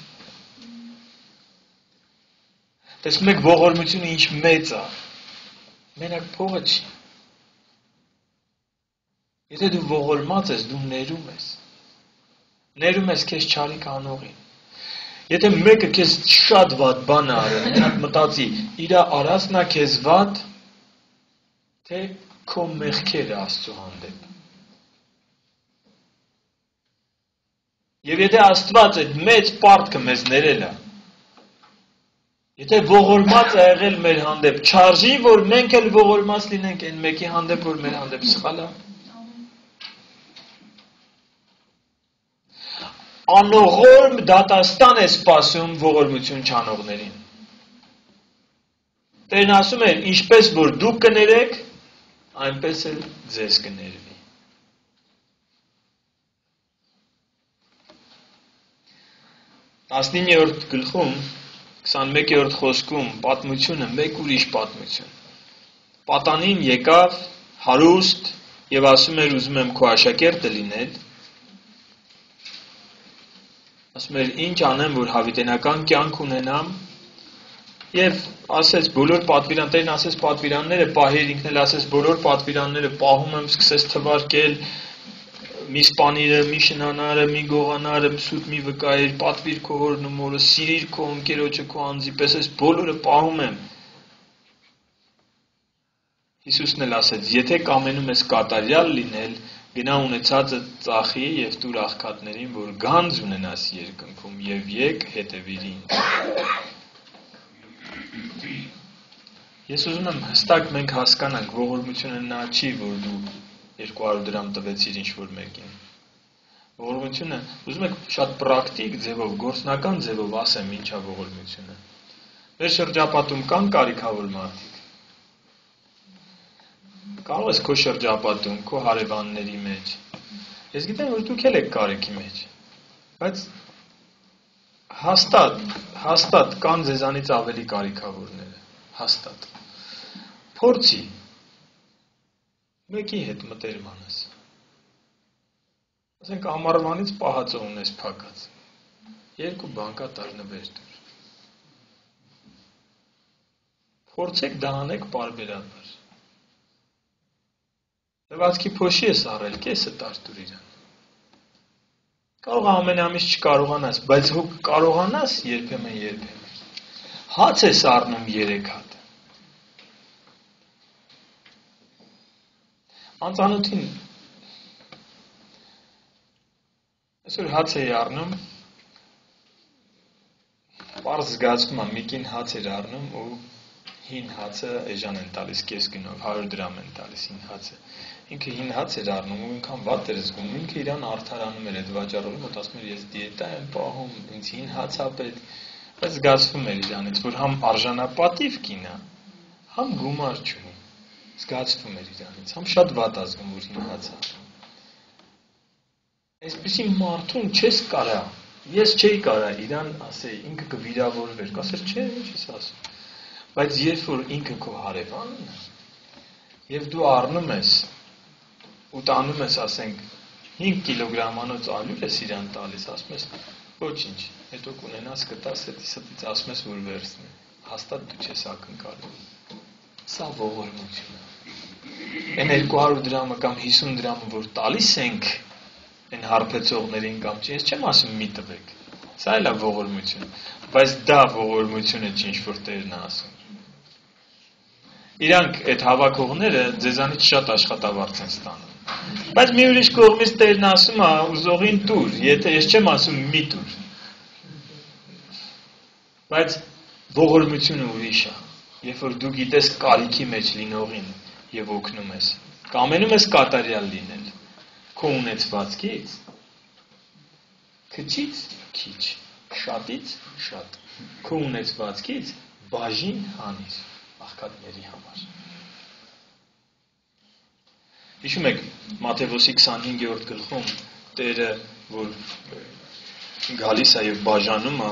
Տեսնում եք ողորմությունը ինչ մեծ է։ Մենակ փողը չի։ Եթե դու ողորմած ես, դու ներում ես։ Ներում ես քեզ չարիք անողին։ Եթե մեկը քեզ շատ վատ բան է արել, նա մտածի, իրա արածն է քեզ վատ, թե քո մեղքերը Աստծո հանդեպ։ Եվ եթե Աստված այդ մեծ պարտքը մեզ ներել է, Եթե ողորմած է եղել մեր հանդեպ, չարժի, որ մենք էլ ողորմած լինենք այն մեկի հանդեպ, որ մեր հանդեպ սխալ է։ Անողորմ դատաստան է սպասում ողորմություն չանողներին։ Տերն ասում է, ինչպես որ դուք կներեք, այնպես էլ ձեզ կներվի։ 19-րդ գլխում 21-րդ խոսքում պատմությունը մեկ ուրիշ պատմություն։ Պատանին եկավ հարուստ եւ ասում էր ուզում եմ քո աշակերտը լինել։ Ասում էր ինչ անեմ որ հավիտենական կյանք ունենամ եւ ասեց բոլոր պատվիրաններն ասեց պատվիրանները պահեր ինքն էլ ասեց բոլոր պատվիրանները պահում եմ սկսեց թվարկել մի սպանիրը, մի շնանարը, մի գողանարը, սուտ մի վկայիր, պատվիր քո հորն ու մորը, սիրիր քո ընկերոջը, քո անձի պես, այս բոլորը պահում եմ։ Հիսուսն էլ ասեց, եթե կամենում ես կատարյալ լինել, գնա ունեցածը ծախի եւ տուր աղքատներին, որ գանձ ունենաս երկնքում եւ եկ հետեւիր ինձ։ Ես ուզում եմ հստակ մենք հասկանանք, ողորմությունը նա չի, որ դու 200 դրամ տվեցիր ինչ-որ մեկին։ Ողորմությունը, ուզում եք շատ պրակտիկ ձևով, գործնական ձևով ասեմ ինչա ողորմությունը։ Մեր շրջապատում կան կարիքավոր մարդիկ։ Կարող ես քո շրջապատում, քո հարևանների մեջ։ Ես գիտեմ, որ դուք էլ եք կարիքի մեջ։ Բայց հաստատ կան ձեզանից ավելի կարիքավորները։ Հաստատ։ Փորձի մեկի հետ մտերիմ անես։ Ասենք ամառվանից պահածո ունես փակած։ 2 բանկատար նվեր տուր։ Փորձեք դա անեք պարբերաբար։ Լվացքի փոշի ես առել, կեսը տար տուր իրան։ Կարող ամեն ամիս չկարողանաս, բայց հո կարողանաս երբեմն։ Հաց ես առնում 3 հատ։ Անծանոթին այսօր հաց էի առնում, պարզ զգացվում է, միկին հաց էր առնում ու հին հացը էժան են տալիս կես գնով, 100 դրամ են տալիս հին հացը։ Ինքը հին հաց էր առնում ու ինքան վատ էր զգում, ինքը իրան արդարանում էր այդ վաճառողին, մոտ ասում էր ես դիետա եմ պահում, ինձ հին հաց ա պետք, բայց զգացվում էր իրանից, որ համ արժանապատիվ կին է, համ գումար չունի։ Զգացվում էր իրանից, համ շատ վատ ազգում որ հին հաց է։ Այսպիսի մարդուն չես կարա, ես չէի կարա իրան ասեի, ինքը կվիրավորվեր, կասեր չէ, ինչ ես ասում։ Բայց երբ որ ինքը քո հարևանն է, եւ դու առնում ես ու տանում ես, ասենք 5 կիլոգրամանոց ալյուր ես իրան տալիս, ասում ես ոչինչ, հետո կունենաս կտաս, հետից ասում ես որ վերցնի, հաստատ դու չես ակնկալում։ Սա ողորմություն է։ Այն 200 դրամը կամ 50 դրամը որ տալիս ենք այն հարբեցողներին կամ չի, ես չեմ ասում մի տվեք։ Սա էլ է ողորմություն, բայց դա ողորմությունը չի ինչ որ Տերն է ասում։ Իրանք այդ հավաքողները ձեզանից շատ աշխատավարձ են ստանում։ Բայց մի ուրիշ կողմից Տերն ասում է ուզողին տուր, եթե ես չեմ ասում մի տուր։ Բայց ողորմությունը ուրիշ է, երբ որ դու գիտես կարիքի մեջ լինողին եւ օգնում ես, կամենում ես կատարյալ լինել, քո ունեցվածքից, քչից քիչ, շատից շատ, քո ունեցվածքից բաժին հանիր աղքատների համար։ Հիշում եք Մատթեոսի 25-րդ գլխում Տերը, որ գալիս է եւ բաժանում է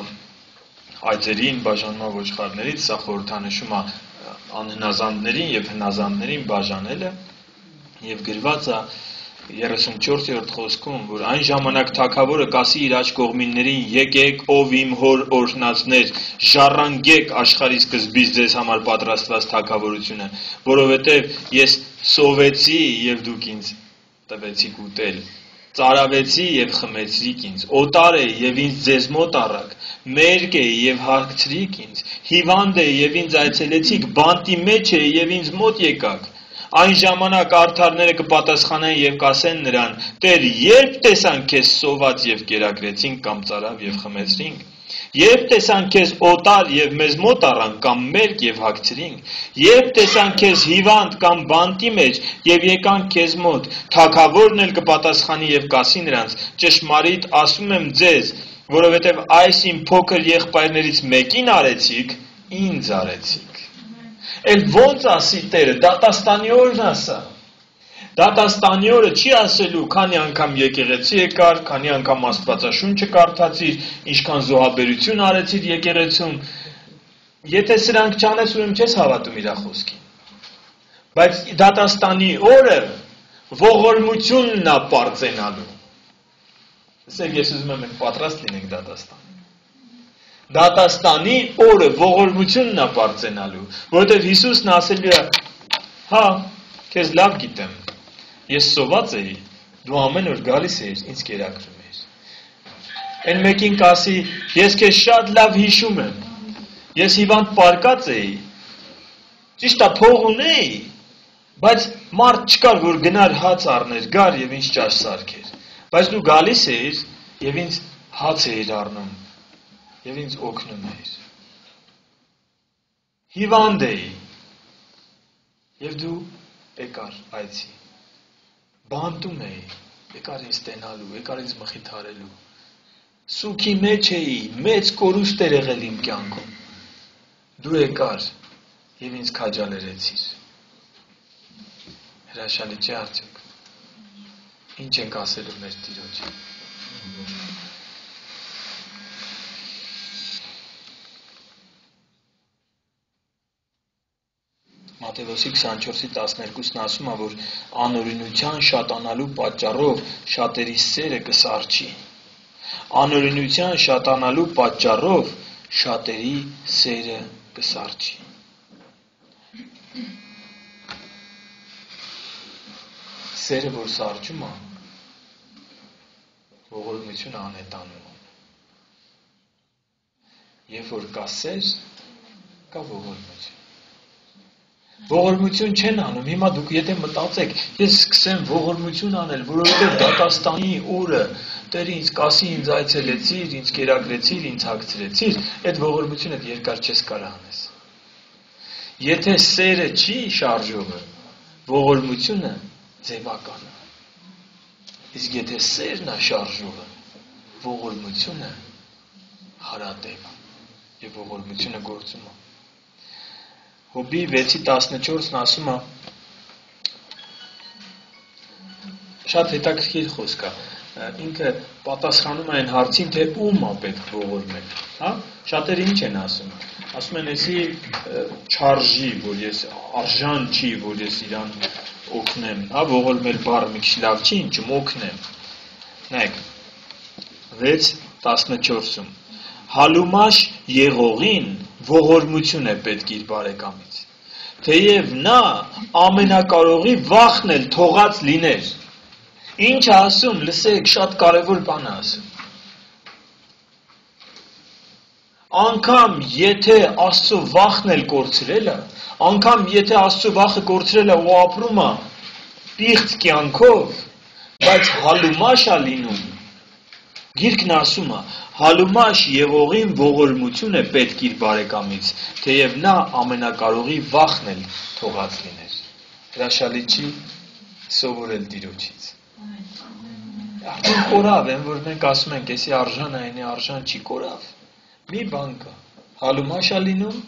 այծերին, բաժանում է ոչխարներից, սա խորհրդանշում է անհնազանդներին եւ հնազանդներին բաժանելը եւ գրված է 34-րդ խոսքում, որ այն ժամանակ թագավորը կասի իր աջ կողմիններին եկեք ով իմ հոր օրհնածներ, ժառանգեք աշխարհի սկզբից ձեզ համար պատրաստված թագավորությունը, որովհետև ես սովեցի եւ դուք ինձ տվեցիք ուտել, ծարավեցի եւ խմեցիք ինձ, օտար է եւ ինձ ձեզ մոտ առաք, մերկ է եւ հագցրիք ինձ, հիվանդ է եւ ինձ այցելեցիք, բանտի մեջ է եւ ինձ մոտ եկաք։ Այն ժամանակ արդարները կպատասխանեն եւ կասեն նրան. Տեր, երբ տեսանք քեզ սոված եւ կերակրեցինք կամ ծարավ եւ խմեցրինք, Երբ տեսան քեզ օտար եւ մեզ մոտ առան կամ մերկ եւ հագցրինք, երբ տեսան քեզ հիվանդ կամ բանտի մեջ եւ եկան քեզ մոտ, թագավորն էլ կպատասխանի եւ կասի նրանց. ճշմարիտ ասում եմ ձեզ, որովհետեւ այս իմ փոքր եղբայրներից մեկին արեցիք, ինձ արեցիք։ Էլ ոնց ասի Տերը, դատաստանի օրն ասա։ Դատաստանի օրը չի ասելու, քանի անգամ եկեղեցի եկար, քանի անգամ Աստվածաշունչը կարդացիր, ինչքան զոհաբերություն արեցիր եկեղեցում։ Եթե սրանք չանես, ուրեմն չես հավատում իր խոսքին։ Բայց դատաստանի օրը ողորմությունն է պարծենալու։ Ասեք, ես ուզում եմ մենք պատրաստ լինենք դատաստան։ Դատաստանի օրը ողորմությունն է պարծենալու, որովհետև Հիսուսն ասել է, հա, քեզ լավ գիտեմ։ Ես սոված էի, դու ամեն օր գալիս էիր, ինձ կերակրում էիր։ Այն մեկին կասի, ես քեզ շատ լավ հիշում եմ, ես հիվանդ պարկած էի, ճիշտ է փող ունեի, բայց մարդ չկար, որ գնար հաց առներ, գար եւ ինձ ճաշ սարքեր, բայց դու գալիս էիր եւ ինձ հաց էիր առնում եւ ինձ օգնում էիր։ Հիվանդ էի եւ դու եկար այցի։ Բանտում էի, եկար ինձ տենալու, եկար ինձ մխիթարելու։ Սուքի մեջ էի, մեծ կորուստ էր եղել իմ կյանքում։ Դու եկար եւ ինձ քաջալերեցիր։ Հրաշալի չէ արդյոք։ Ինչ ենք ասելու մեր Տիրոջը։ Մատթեոս 24:12-ն ասում է, որ անօրինության շատանալու պատճառով շատերի սերը կսառչի։ Անօրինության շատանալու պատճառով շատերի սերը կսառչի։ Սերը, որ սառչում է, ողորմությունը անհետանում է։ Երբ որ կա սեր, կա ողորմություն։ Ողորմություն չեն անում, հիմա դուք եթե մտածեք, ես սկսեմ ողորմություն անել, որովհետև դատաստանի օրը Տերը ինձ կասի, ինձ այցելեցիր, ինձ կերակրեցիր, ինձ հագցրեցիր, այդ ողորմությունը երկար չես կարող անես։ Եթե սերը չի շարժողը, ողորմությունը ձևական է։ Իսկ եթե սերն է շարժողը, ողորմությունը հարատև է եւ ողորմությունը գործում է։ Հոբի 6:14-ն ասում է, շատ հետաքրքիր խոսք է, ինքը պատասխանում է այն հարցին, թե ում է պետք ողորմել, հա? Շատերը ինչ են ասում։ Ասում են, էսի չարժի, որ ես արժան չի, որ ես իրան օգնեմ, հա, ողորմել բառը մի քիչ լավ չի, ինչու՞ օգնեմ։ Նայեք 6:14-ում Հալումաշ եղողին ողորմություն է պետք իր բարեկամից, թեև նա ամենակարողի վախն էլ թողած լիներ։ Ինչ ասում, լսեք, շատ կարևոր բան է ասում։ Անկամ եթե Աստծո վախն էլ կորցրել է, անկամ եթե Աստծո վախը կորցրել է ու ապրում է պիղծ կյանքով, բայց հալումաշ է լինում։ Գիրքն ասում է, հալումաշ եղողին ողորմություն է պետք իր բարեկամից, թեև նա ամենակարողի վախն էլ թողած լիներ։ Հրաշալի չի սովորել Տիրոջից։ Արդեն կորավ են, որ մենք ասում ենք, էսի արժան է, այնի արժան չի, կորավ։ Մի բան կա, հալումաշ է լինում,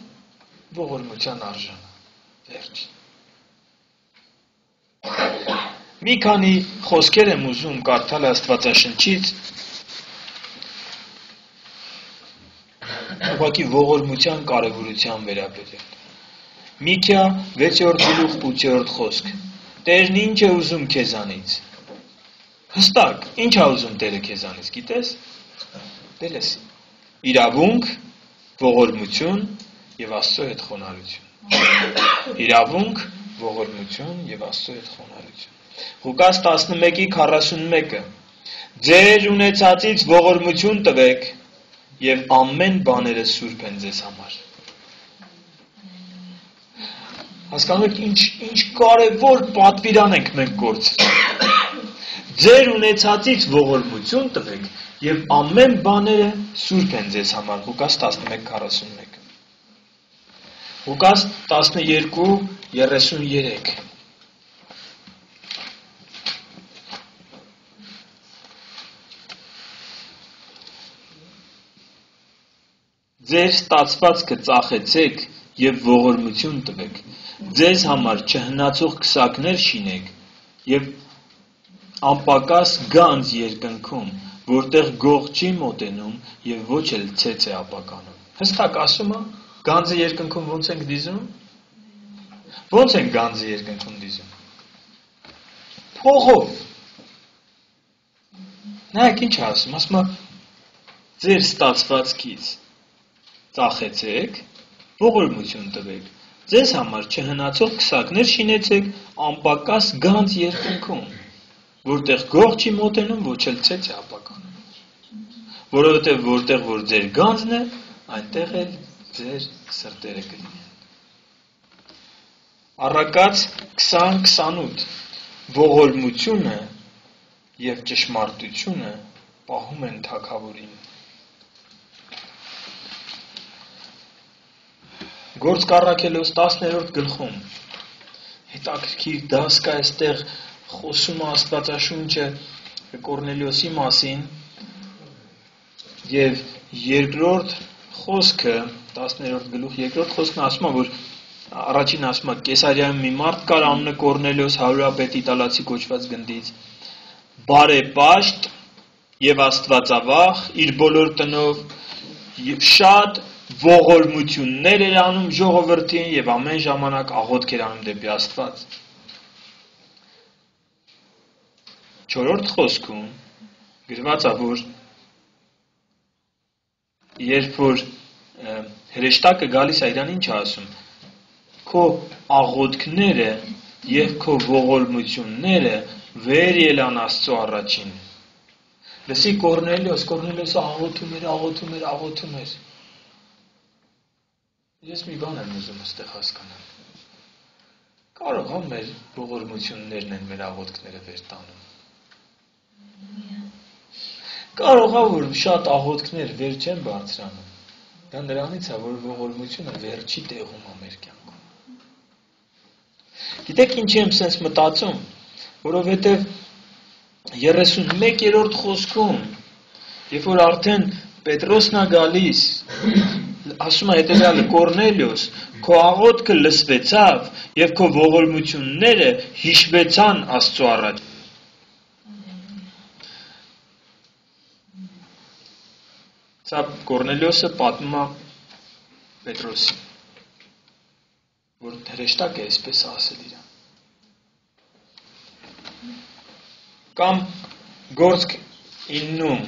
ողորմության արժան է, վերջ։ Մի քանի խոսքեր եմ ուզում կարդալ Աստվածաշնչից, ուղղակի ողորմության կարևորության վերաբերյալ։ Միքիա 6:8 խոսք։ Տերն ինչ է ուզում քեզանից։ Հստակ, ինչ է ուզում Տերը քեզանից, գիտես։ Դե լսի։ Իրավունք, ողորմություն եւ Աստծո հետ խոնարհություն։ Իրավունք, ողորմություն եւ Աստծո հետ խոնարհություն։ Ղուկաս 11:41-ը Ձեր ունեցածից ողորմություն տվեք եւ ամեն բաները սուրբ են ձեզ համար։ Հասկանում եք ինչ կարևոր պատվիրան ենք մենք գործել։ ձեր ունեցածից ողորմություն տվեք եւ ամեն բաները սուրբ են ձեզ համար։ Ղուկաս 11:41։ Ղուկաս 12:33։ Ձեր ստացվածքը ծախեցեք եւ ողորմություն տվեք, ձեզ համար չհնացող քսակներ շինեք եւ անպակաս գանձ երկնքում, որտեղ գող չի մոտենում եւ ոչ էլ ցեց է ապականում։ Հստակ ասում է, գանձը երկնքում ոնց ենք դիզում։ Ոնց են գանձը երկնքում դիզում։ Փողով։ Նայեք ինչ ասում, ասում է ձեր ստացվածքից ծախեցեք, ողորմություն տվեք, ձեզ համար չհնացող քսակներ շինեցեք անպակաս գանձ երկնքում, որտեղ գող չի մոտենում, ոչ էլ ցեց է ապականում։ Որովհետև որտեղ որ ձեր գանձն է, այնտեղ էլ ձեր սրտերը կլինեն։ Առակաց 20:28 ողորմությունը եւ ճշմարտությունը պահում են թագավորին։ Գործք առաքելոց 10-րդ գլխում հետաքրքիր դաս կա այստեղ խոսում է Աստվածաշունչը Կորնելիոսի մասին եւ երկրորդ խոսքը 10-րդ գլուխ երկրորդ խոսքն ասում է որ առաջին ասում է Կեսարիայում մի մարդ կար անունը Կորնելիոս հարուրապետ իտալացի կոչված գնդից բարեպաշտ եւ Աստվածավախ իր բոլոր տնով եւ շատ ողորմություններ էր անում ժողովրդին եւ ամեն ժամանակ աղոթք էր անում դեպի Աստված։ 4-րդ խոսքում գրված է որ երբ որ հրեշտակը գալիս է իրան ինչ ասում քո աղոթքները եւ քո ողորմությունները վեր ելան Աստծո առաջին։ Լսի Կորնելիոսը աղոթում էր։ Ես մի բան եմ ուզում այստեղ հասկանալ։ Կարող է մեր ողորմություններն են մեր աղոթքները վեր տանում։ Կարող է որ շատ աղոթքներ վեր չեն բարձրանում։ Դա նրանից է որ ողորմությունը վերջի տեղում է մեր կյանքում։ Գիտեք ինչի եմ sense մտածում, որովհետև 31-րդ խոսքում, երբ որ արդեն Պետրոսն է գալիս, ասում է հետևյալը Կորնելիոս, քո աղոթքը լսվեցավ եւ քո ողորմությունները հիշվեցան Աստծո առաջ։ Սա Կորնելիոսը պատմում է Պետրոսին, որ հրեշտակը այսպես ասել իրան։ Կամ Գործք 9-ում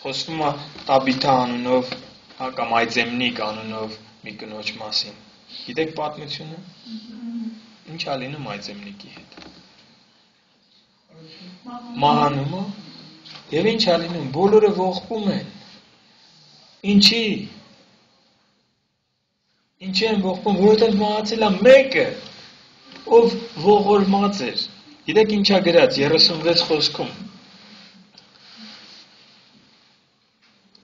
խոսվում է Տաբիթա անունով կամ Այծեմնիկ անունով մի կնոջ մասին։ Գիտեք պատմությունը։ Ինչ է լինում Այծեմնիկի հետ։ Մահանում է։ Եվ ինչ է լինում, բոլորը ողբում են։ Ինչի։ Ինչի են ողբում, որովհետև մահացել է մեկը, ով ողորմած էր։ Գիտեք ինչա գրած 36 խոսքում։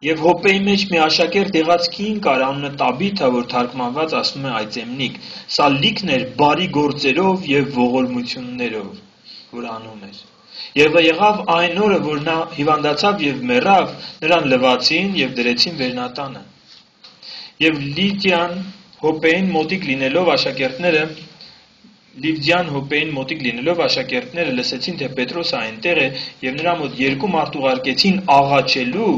Եվ հոպեի մեջ մի աշակերտ եղած կին կար անունը Տաբիթա, որ թարգմանված ասում է Այծեմնիկ։ Սա լիքն էր բարի գործերով եւ ողորմություններով, որ անում էր։ Եվ եղավ այն օրը, որ նա հիվանդացավ եւ մեռավ, նրան լվացին եւ դրեցին վերնատանը։ Եվ Լիվդիան հոպեին մոտիկ լինելով աշակերտները լսեցին, թե Պետրոսը այնտեղ է եւ նրա մոտ երկու մարդ ուղարկեցին աղաչելու,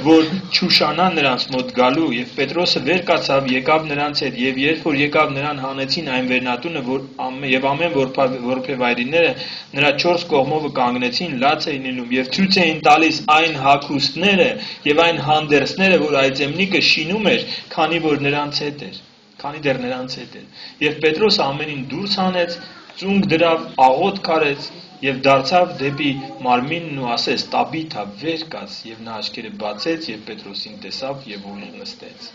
որ չուշանա նրանց մոտ գալու եւ Պետրոսը վեր կացավ, եկավ նրանց հետ եւ երբ որ եկավ նրան հանեցին այն վերնատունը, որ եւ ամեն որբևայրիները նրա 4 կողմովը կանգնեցին, լաց էին լինում եւ ցույց էին տալիս այն հագուստները եւ այն հանդերձները, որ Այծեմնիկը շինում էր, քանի դեռ նրանց հետ էր։ Եվ Պետրոսը ամենին դուրս հանեց, ծունկ դրավ, աղոթք արեց եւ դարձավ դեպի մարմինն ու ասեց. «Տաբիթա, վեր կաց», եւ նա աչքերը բացեց եւ Պետրոսին տեսավ եւ ուղիղ նստեց։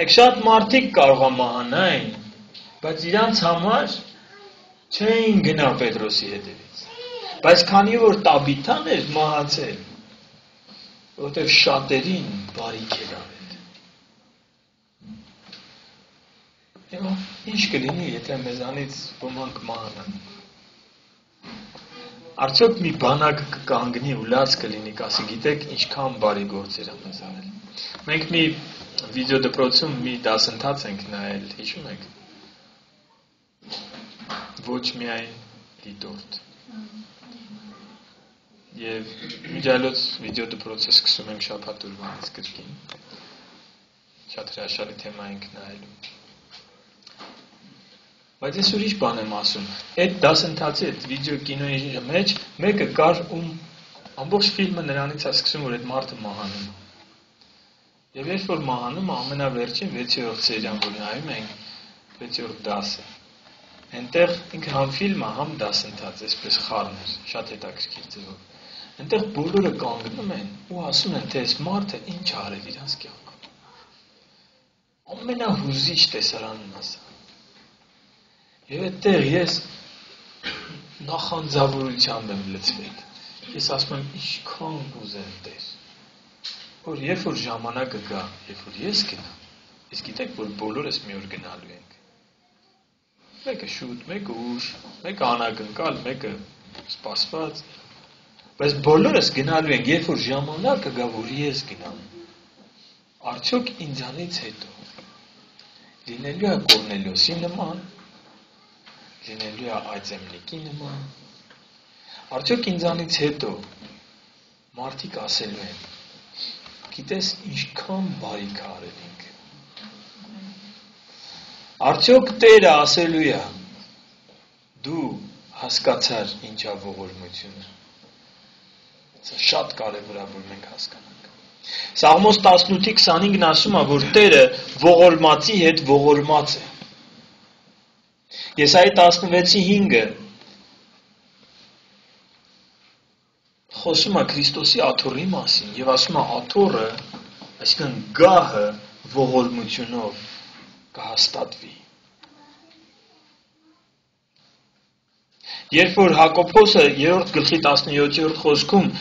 Եք շատ մարդիկ կարող է մահանային, բայց իրանց համար չէին գնա Պետրոսի հետևից։ Բայց քանի որ Տաբիթան էր մահացել, որովհետև շատերին բարիք էր արել։ Հիմա ինչ կլինի, եթե մեզանից ոմանք մահանան։ Արդյոք մի բանակ կկանգնի ու լաց կլինի, կասի, գիտեք, ինչքան բարի գործեր եմ մեզ արել։ Մենք մի վիդեո դպրոցում մի դասընթաց ենք նայել, հիշում եք։ Ոչ միայն դիտորդ։ Եվ միջայլոց վիդեո դպրոցը սկսում ենք շաբաթ օրվանից կրկին։ Շատ հրաշալի թեմա ենք նայելու։ Բայց ես ուրիշ բան եմ ասում։ Այդ դասընթացի, այդ վիդեո կինոյի մեջ մեկը կար, ում ամբողջ ֆիլմը նրանից է սկսում, որ այդ մարդը մահանում է։ Եվ երբ որ մահանում է, ամենավերջին 6-րդ սերիան, որ նայում ենք, 6-րդ դասը։ Այնտեղ ինքը համ ֆիլմ է, համ դասընթաց, այսպես խառն էր, շատ հետաքրքիր ձևով։ Այնտեղ բոլորը կանգնում են ու ասում են, թե այս մարդը ինչ արել իրանց կյանքում։ Ամենահուզիչ տեսարանն ասա։ Եվ այդտեղ ես նախանձավորությամբ եմ լցվել։ Ես ասում եմ, ինչքան կուզեմ Տեր, որ երբ որ ժամանակը գա, երբ որ ես գնամ, իսկ գիտեք, որ բոլորս մի օր գնալու ենք։ Մեկը շուտ, մեկը ուշ, մեկը անակնկալ, մեկը սպասված, բայց բոլորս գնալու ենք, երբ որ ժամանակը գա, որ ես գնամ։ Արդյոք ինձանից հետո լինելու է Կորնելիոսի նման, լինելու է Այծեմնիկի նման, արդյոք ինձանից հետո մարդիկ ասելու են, գիտես ինչքան բարիք արել ենք։ Արդյոք Տերը ասելու է, դու հասկացար ինչա ողորմությունը։ Սա շատ կարևոր է, որ մենք հասկանանք։ Սաղմոս 18:25-ն ասում է, որ Տերը ողորմածի հետ ողորմած է։ Եսայի 16:5-ը խոսում է Քրիստոսի աթոռի մասին եւ ասում է աթոռը, այսինքն գահը ողորմությունով կհաստատվի։ Երբ որ Հակոբոսը 3-րդ գլխի 17-րդ խոսքում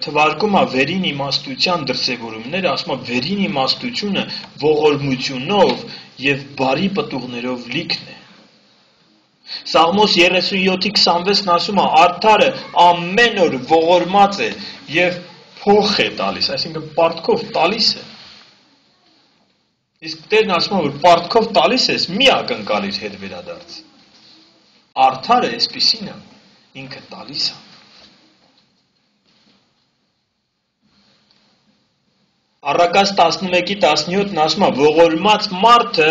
թվարկում է վերին իմաստության դրսևորումները, ասում է վերին իմաստությունը ողորմությունով եւ բարի պտուղներով լիքն է։ Սաղմոս 37:26-ն ասում է արդարը ամեն օր ողորմած է եւ փոխ է տալիս, այսինքն պարտքով տալիս է։ Իսկ Տերն ասում է, որ պարտքով տալիս ես, մի ակնկալիր հետ վերադարձ։ Արդարը այսպիսին է, ինքը տալիս է։ Առակաց 11:17-ն ասում է, ողորմած մարդը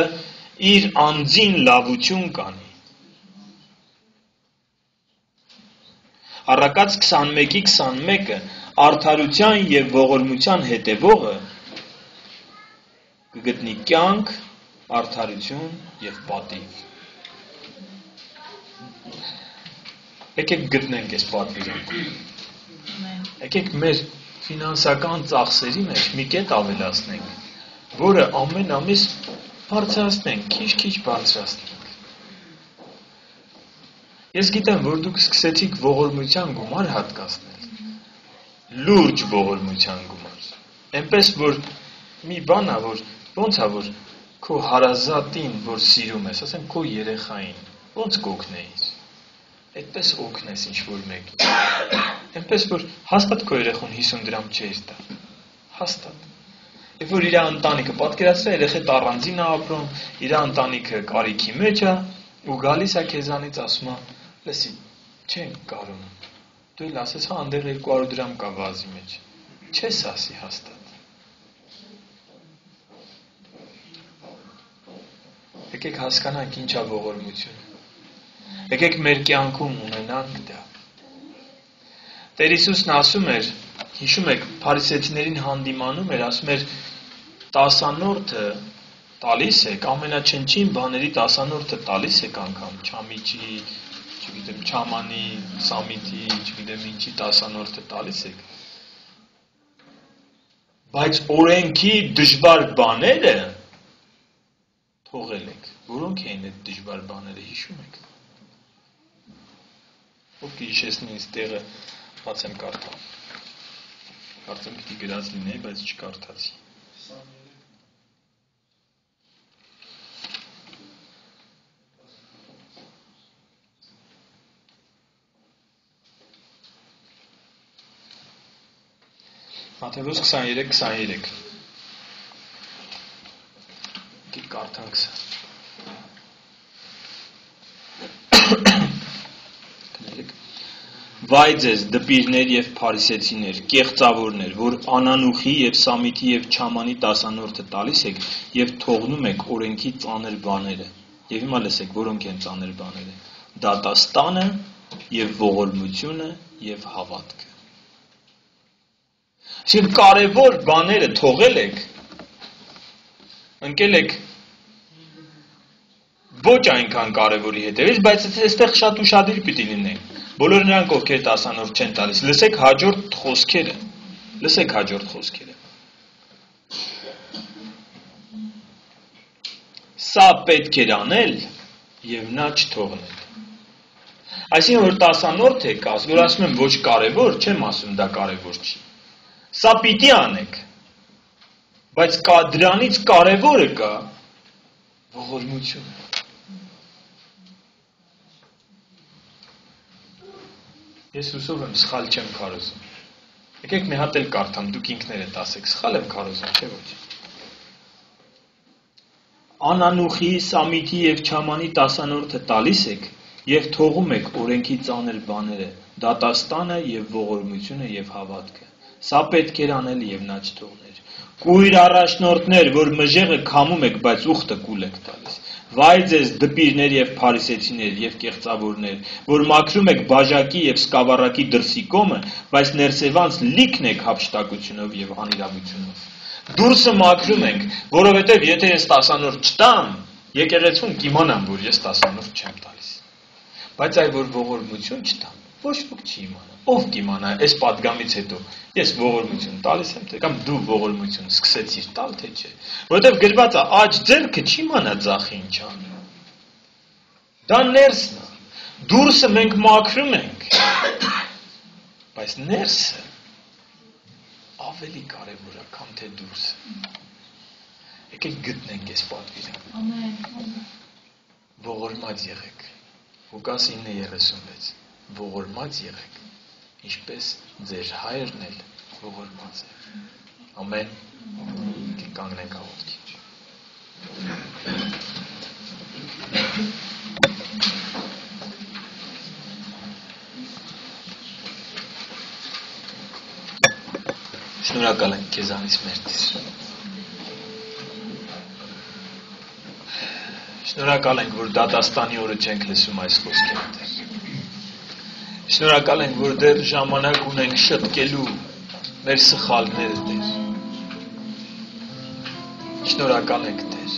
իր անձին լավություն կանի։ Առակաց 21:21-ը արդարության եւ ողորմության հետևողը կգտնի կյանք, արդարություն եւ պատիվ։ Եկեք գտնենք այս պատվիրանքը։ Եկեք մեր ֆինանսական ծախսերի մեջ մի կետ ավելացնենք, որը ամեն ամիս բարձրացնենք, քիչ-քիչ բարձրացնենք։ Ես գիտեմ, որ դուք սկսեցիք ողորմության գումար հատկացնել, լուրջ ողորմության գումար։ Այնպես, որ մի բան է, որ ոնց է, որ քո հարազատին, որ սիրում ես, ասեմ, քո երեխային, ոնց կօգնեիր։ Այդպես օգնես ինչ-որ մեկին։ Այնպես, որ հաստատ քո երեխուն 50 դրամ չէր տա։ Հաստատ։ Երբ որ իր ընտանիքը պատկերացրել, երեխան առանձին է ապրում, իր ընտանիքը կարիքի մեջ է, ու գալիս է քեզանից ասում է, լսի, չենք կարում։ Դու էլ ասես, հա, անդեղ 200 դրամ կա վազի մեջ։ Չես ասի հաստատ։ Եկեք հասկանանք ինչ է ողորմությունը։ Եկեք մեր կյանքում ունենանք դա։ Տեր Հիսուսն ասում էր, հիշում եք, փարիսեցիներին հանդիմանում էր, ասում էր, տասանորդը տալիս եք, ամենաչնչին բաների տասանորդը տալիս եք անգամ, չամիչի, չգիտեմ, չամանի, սամիթի, չգիտեմ ինչի տասանորդը տալիս եք։ Բայց օրենքի դժվար բաները թողել եք։ Որոնք էին այդ դժվար բաները, հիշում եք։ Ով կհիշեցնի ինձ տեղը բացեմ կարդամ։ Կարծեմ պիտի գրած լինեի, բայց չկարդացի։ Մատթեոս 23:23 կարդանք սա։ Վայ ձեզ դպիրներ եւ փարիսեցիներ, կեղծավորներ, որ անանուխի եւ սամիթի եւ չամանի տասանորդը տալիս եք եւ թողնում եք օրենքի ծանր բաները։ Եվ հիմա լսեք, որոնք են ծանր բաները։ Դատաստանը եւ ողորմությունը եւ հավատքը։ Այսինքն կարևոր բաները թողել եք, ընկել եք ոչ այնքան կարևորի հետևից, բայց այստեղ շատ ուշադիր պիտի լինենք։ Բոլոր նրանք, ովքեր տասանորդ չեն տալիս, լսեք հաջորդ խոսքերը։ Սա պետք էր անել եւ նա չթողնել։ Այսինքն, որ տասանորդ եք, որ ասում եմ ոչ կարևոր, չեմ ասում դա կարևոր չի։ Սա պիտի անեք, բայց դրանից կարևորը կա ողորմությունը։ Ես հուսով եմ սխալ չեմ քարոզում։ Եկեք մի հատ էլ կարդամ, դուք ինքներդ ասեք, սխալ եմ քարոզում, չէ՞ ոչ։ Անանուխի, սամիթի եւ չամանի տասանորդը տալիս եք եւ թողում եք օրենքի ծանր բաները, դատաստանը եւ ողորմությունը եւ հավատքը։ Սա պետք էր անել եւ նա չթողներ։ Կույր առաջնորդներ, որ մժեղը քամում եք, բայց ուխտը կուլ եք տալիս։ Վայ ձեզ դպիրներ եւ փարիսեցիներ եւ կեղծավորներ, որ մաքրում եք բաժակի եւ սկավառակի դրսի կոմը, բայց ներսևանց լիքն եք հափշտակությունով եւ անիրավությունով։ Դուրսը մաքրում ենք, որովհետեւ եթե ես տասանորդ չտամ, եկեղեցուն կիմանամ, որ ես տասանորդ չեմ տալիս։ Բայց այ որ ողորմություն չտամ, ոչ ոք չի իմանա։ Ով կիմանա այս պատգամից հետո ես ողորմություն տալիս եմ, թե կամ դու ողորմություն սկսեցիր տալ, թե չէ։ Որովհետև գրված է աջ ձեռքը չիմանա ձախի ինչ անի։ Դա ներսն է։ Դուրսը մենք մաքրում ենք, բայց ներսը ավելի կարևոր է, քան թե դուրսը։ Եկեք գտնենք այս պատվիրը։ Ողորմած եղեք։ Ղուկաս 9:36 ողորմած եղեք, ինչպես ձեր հայրն էլ ողորմած է։ Ամեն։ Կանգնենք աղոթքի։ Շնորհակալ ենք քեզանից մեր Տեր։ Շնորհակալ ենք, որ դատաստանի օրը չենք լսում այս խոսքերը, Տեր։ Շնորհակալ ենք, որ դեռ ժամանակ ունենք շտկելու մեր սխալները, Տեր։ Շնորհակալ ենք, Տեր,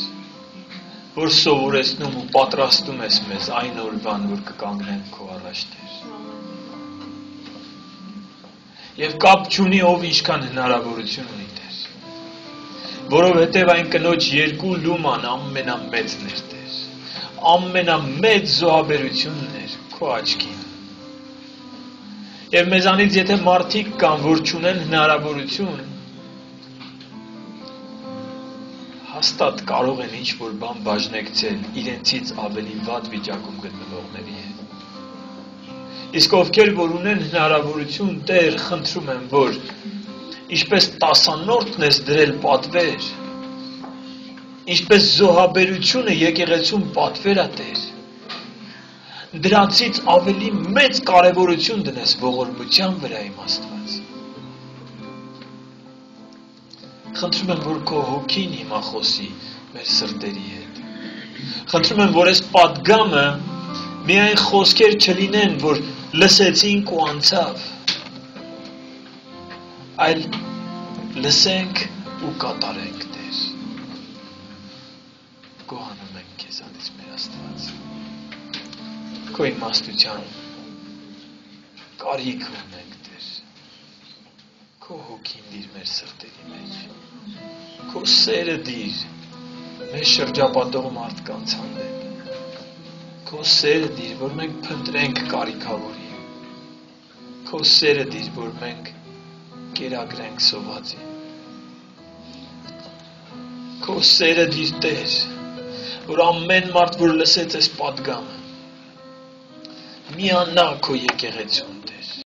որ սովորեցնում ու պատրաստում ես մեզ այն օրվան, որ կկանգնենք քո առաջ, Տեր։ Եվ կապ չունի ով ինչքան հնարավորություն ունի, Տեր։ Որովհետև այն կնոջ երկու լուման ամենամեծն էր, Տեր։ Ամենամեծ զոհաբերությունն էր քո աչքին։ Եվ մեզանից եթե մարդիկ կան, որ չունեն հնարավորություն, հաստատ կարող են ինչ-որ բան բաժնեկցել իրենցից ավելի վատ վիճակում գտնվողների հետ։ Իսկ ովքեր որ ունեն հնարավորություն, Տեր, խնդրում եմ, որ ինչպես տասանորդն ես դրել պատվեր, ինչպես զոհաբերությունը եկեղեցում պատվեր է, Տեր, դրանցից ավելի մեծ կարևորություն դնես ողորմության վրա, իմ Աստված։ Խնդրում եմ, որ քո հոգին հիմա խոսի մեր սրտերի հետ։ Խնդրում եմ, որ այս պատգամը միայն խոսքեր չլինեն, որ լսեցինք ու անցավ, այլ լսենք ու կատարենք, Տեր։ Գոհանում ենք քեզանից, մեր Աստված։ Քո իմաստության կարիք ունենք, Տեր։ Քո հոգին դիր մեր սրտերի մեջ։ Քո սերը դիր մեր շրջապատող մարդկանց հանդեպ։ Քո սերը դիր, որ մենք փնտրենք կարիքավորի։ Քո սերը դիր, որ մենք կերակրենք սովածի։ Քո սերը դիր, Տեր, որ ամեն մարդ, որ լսեց այս պատգամը, միանա քո եկեղեցուն, Տեր։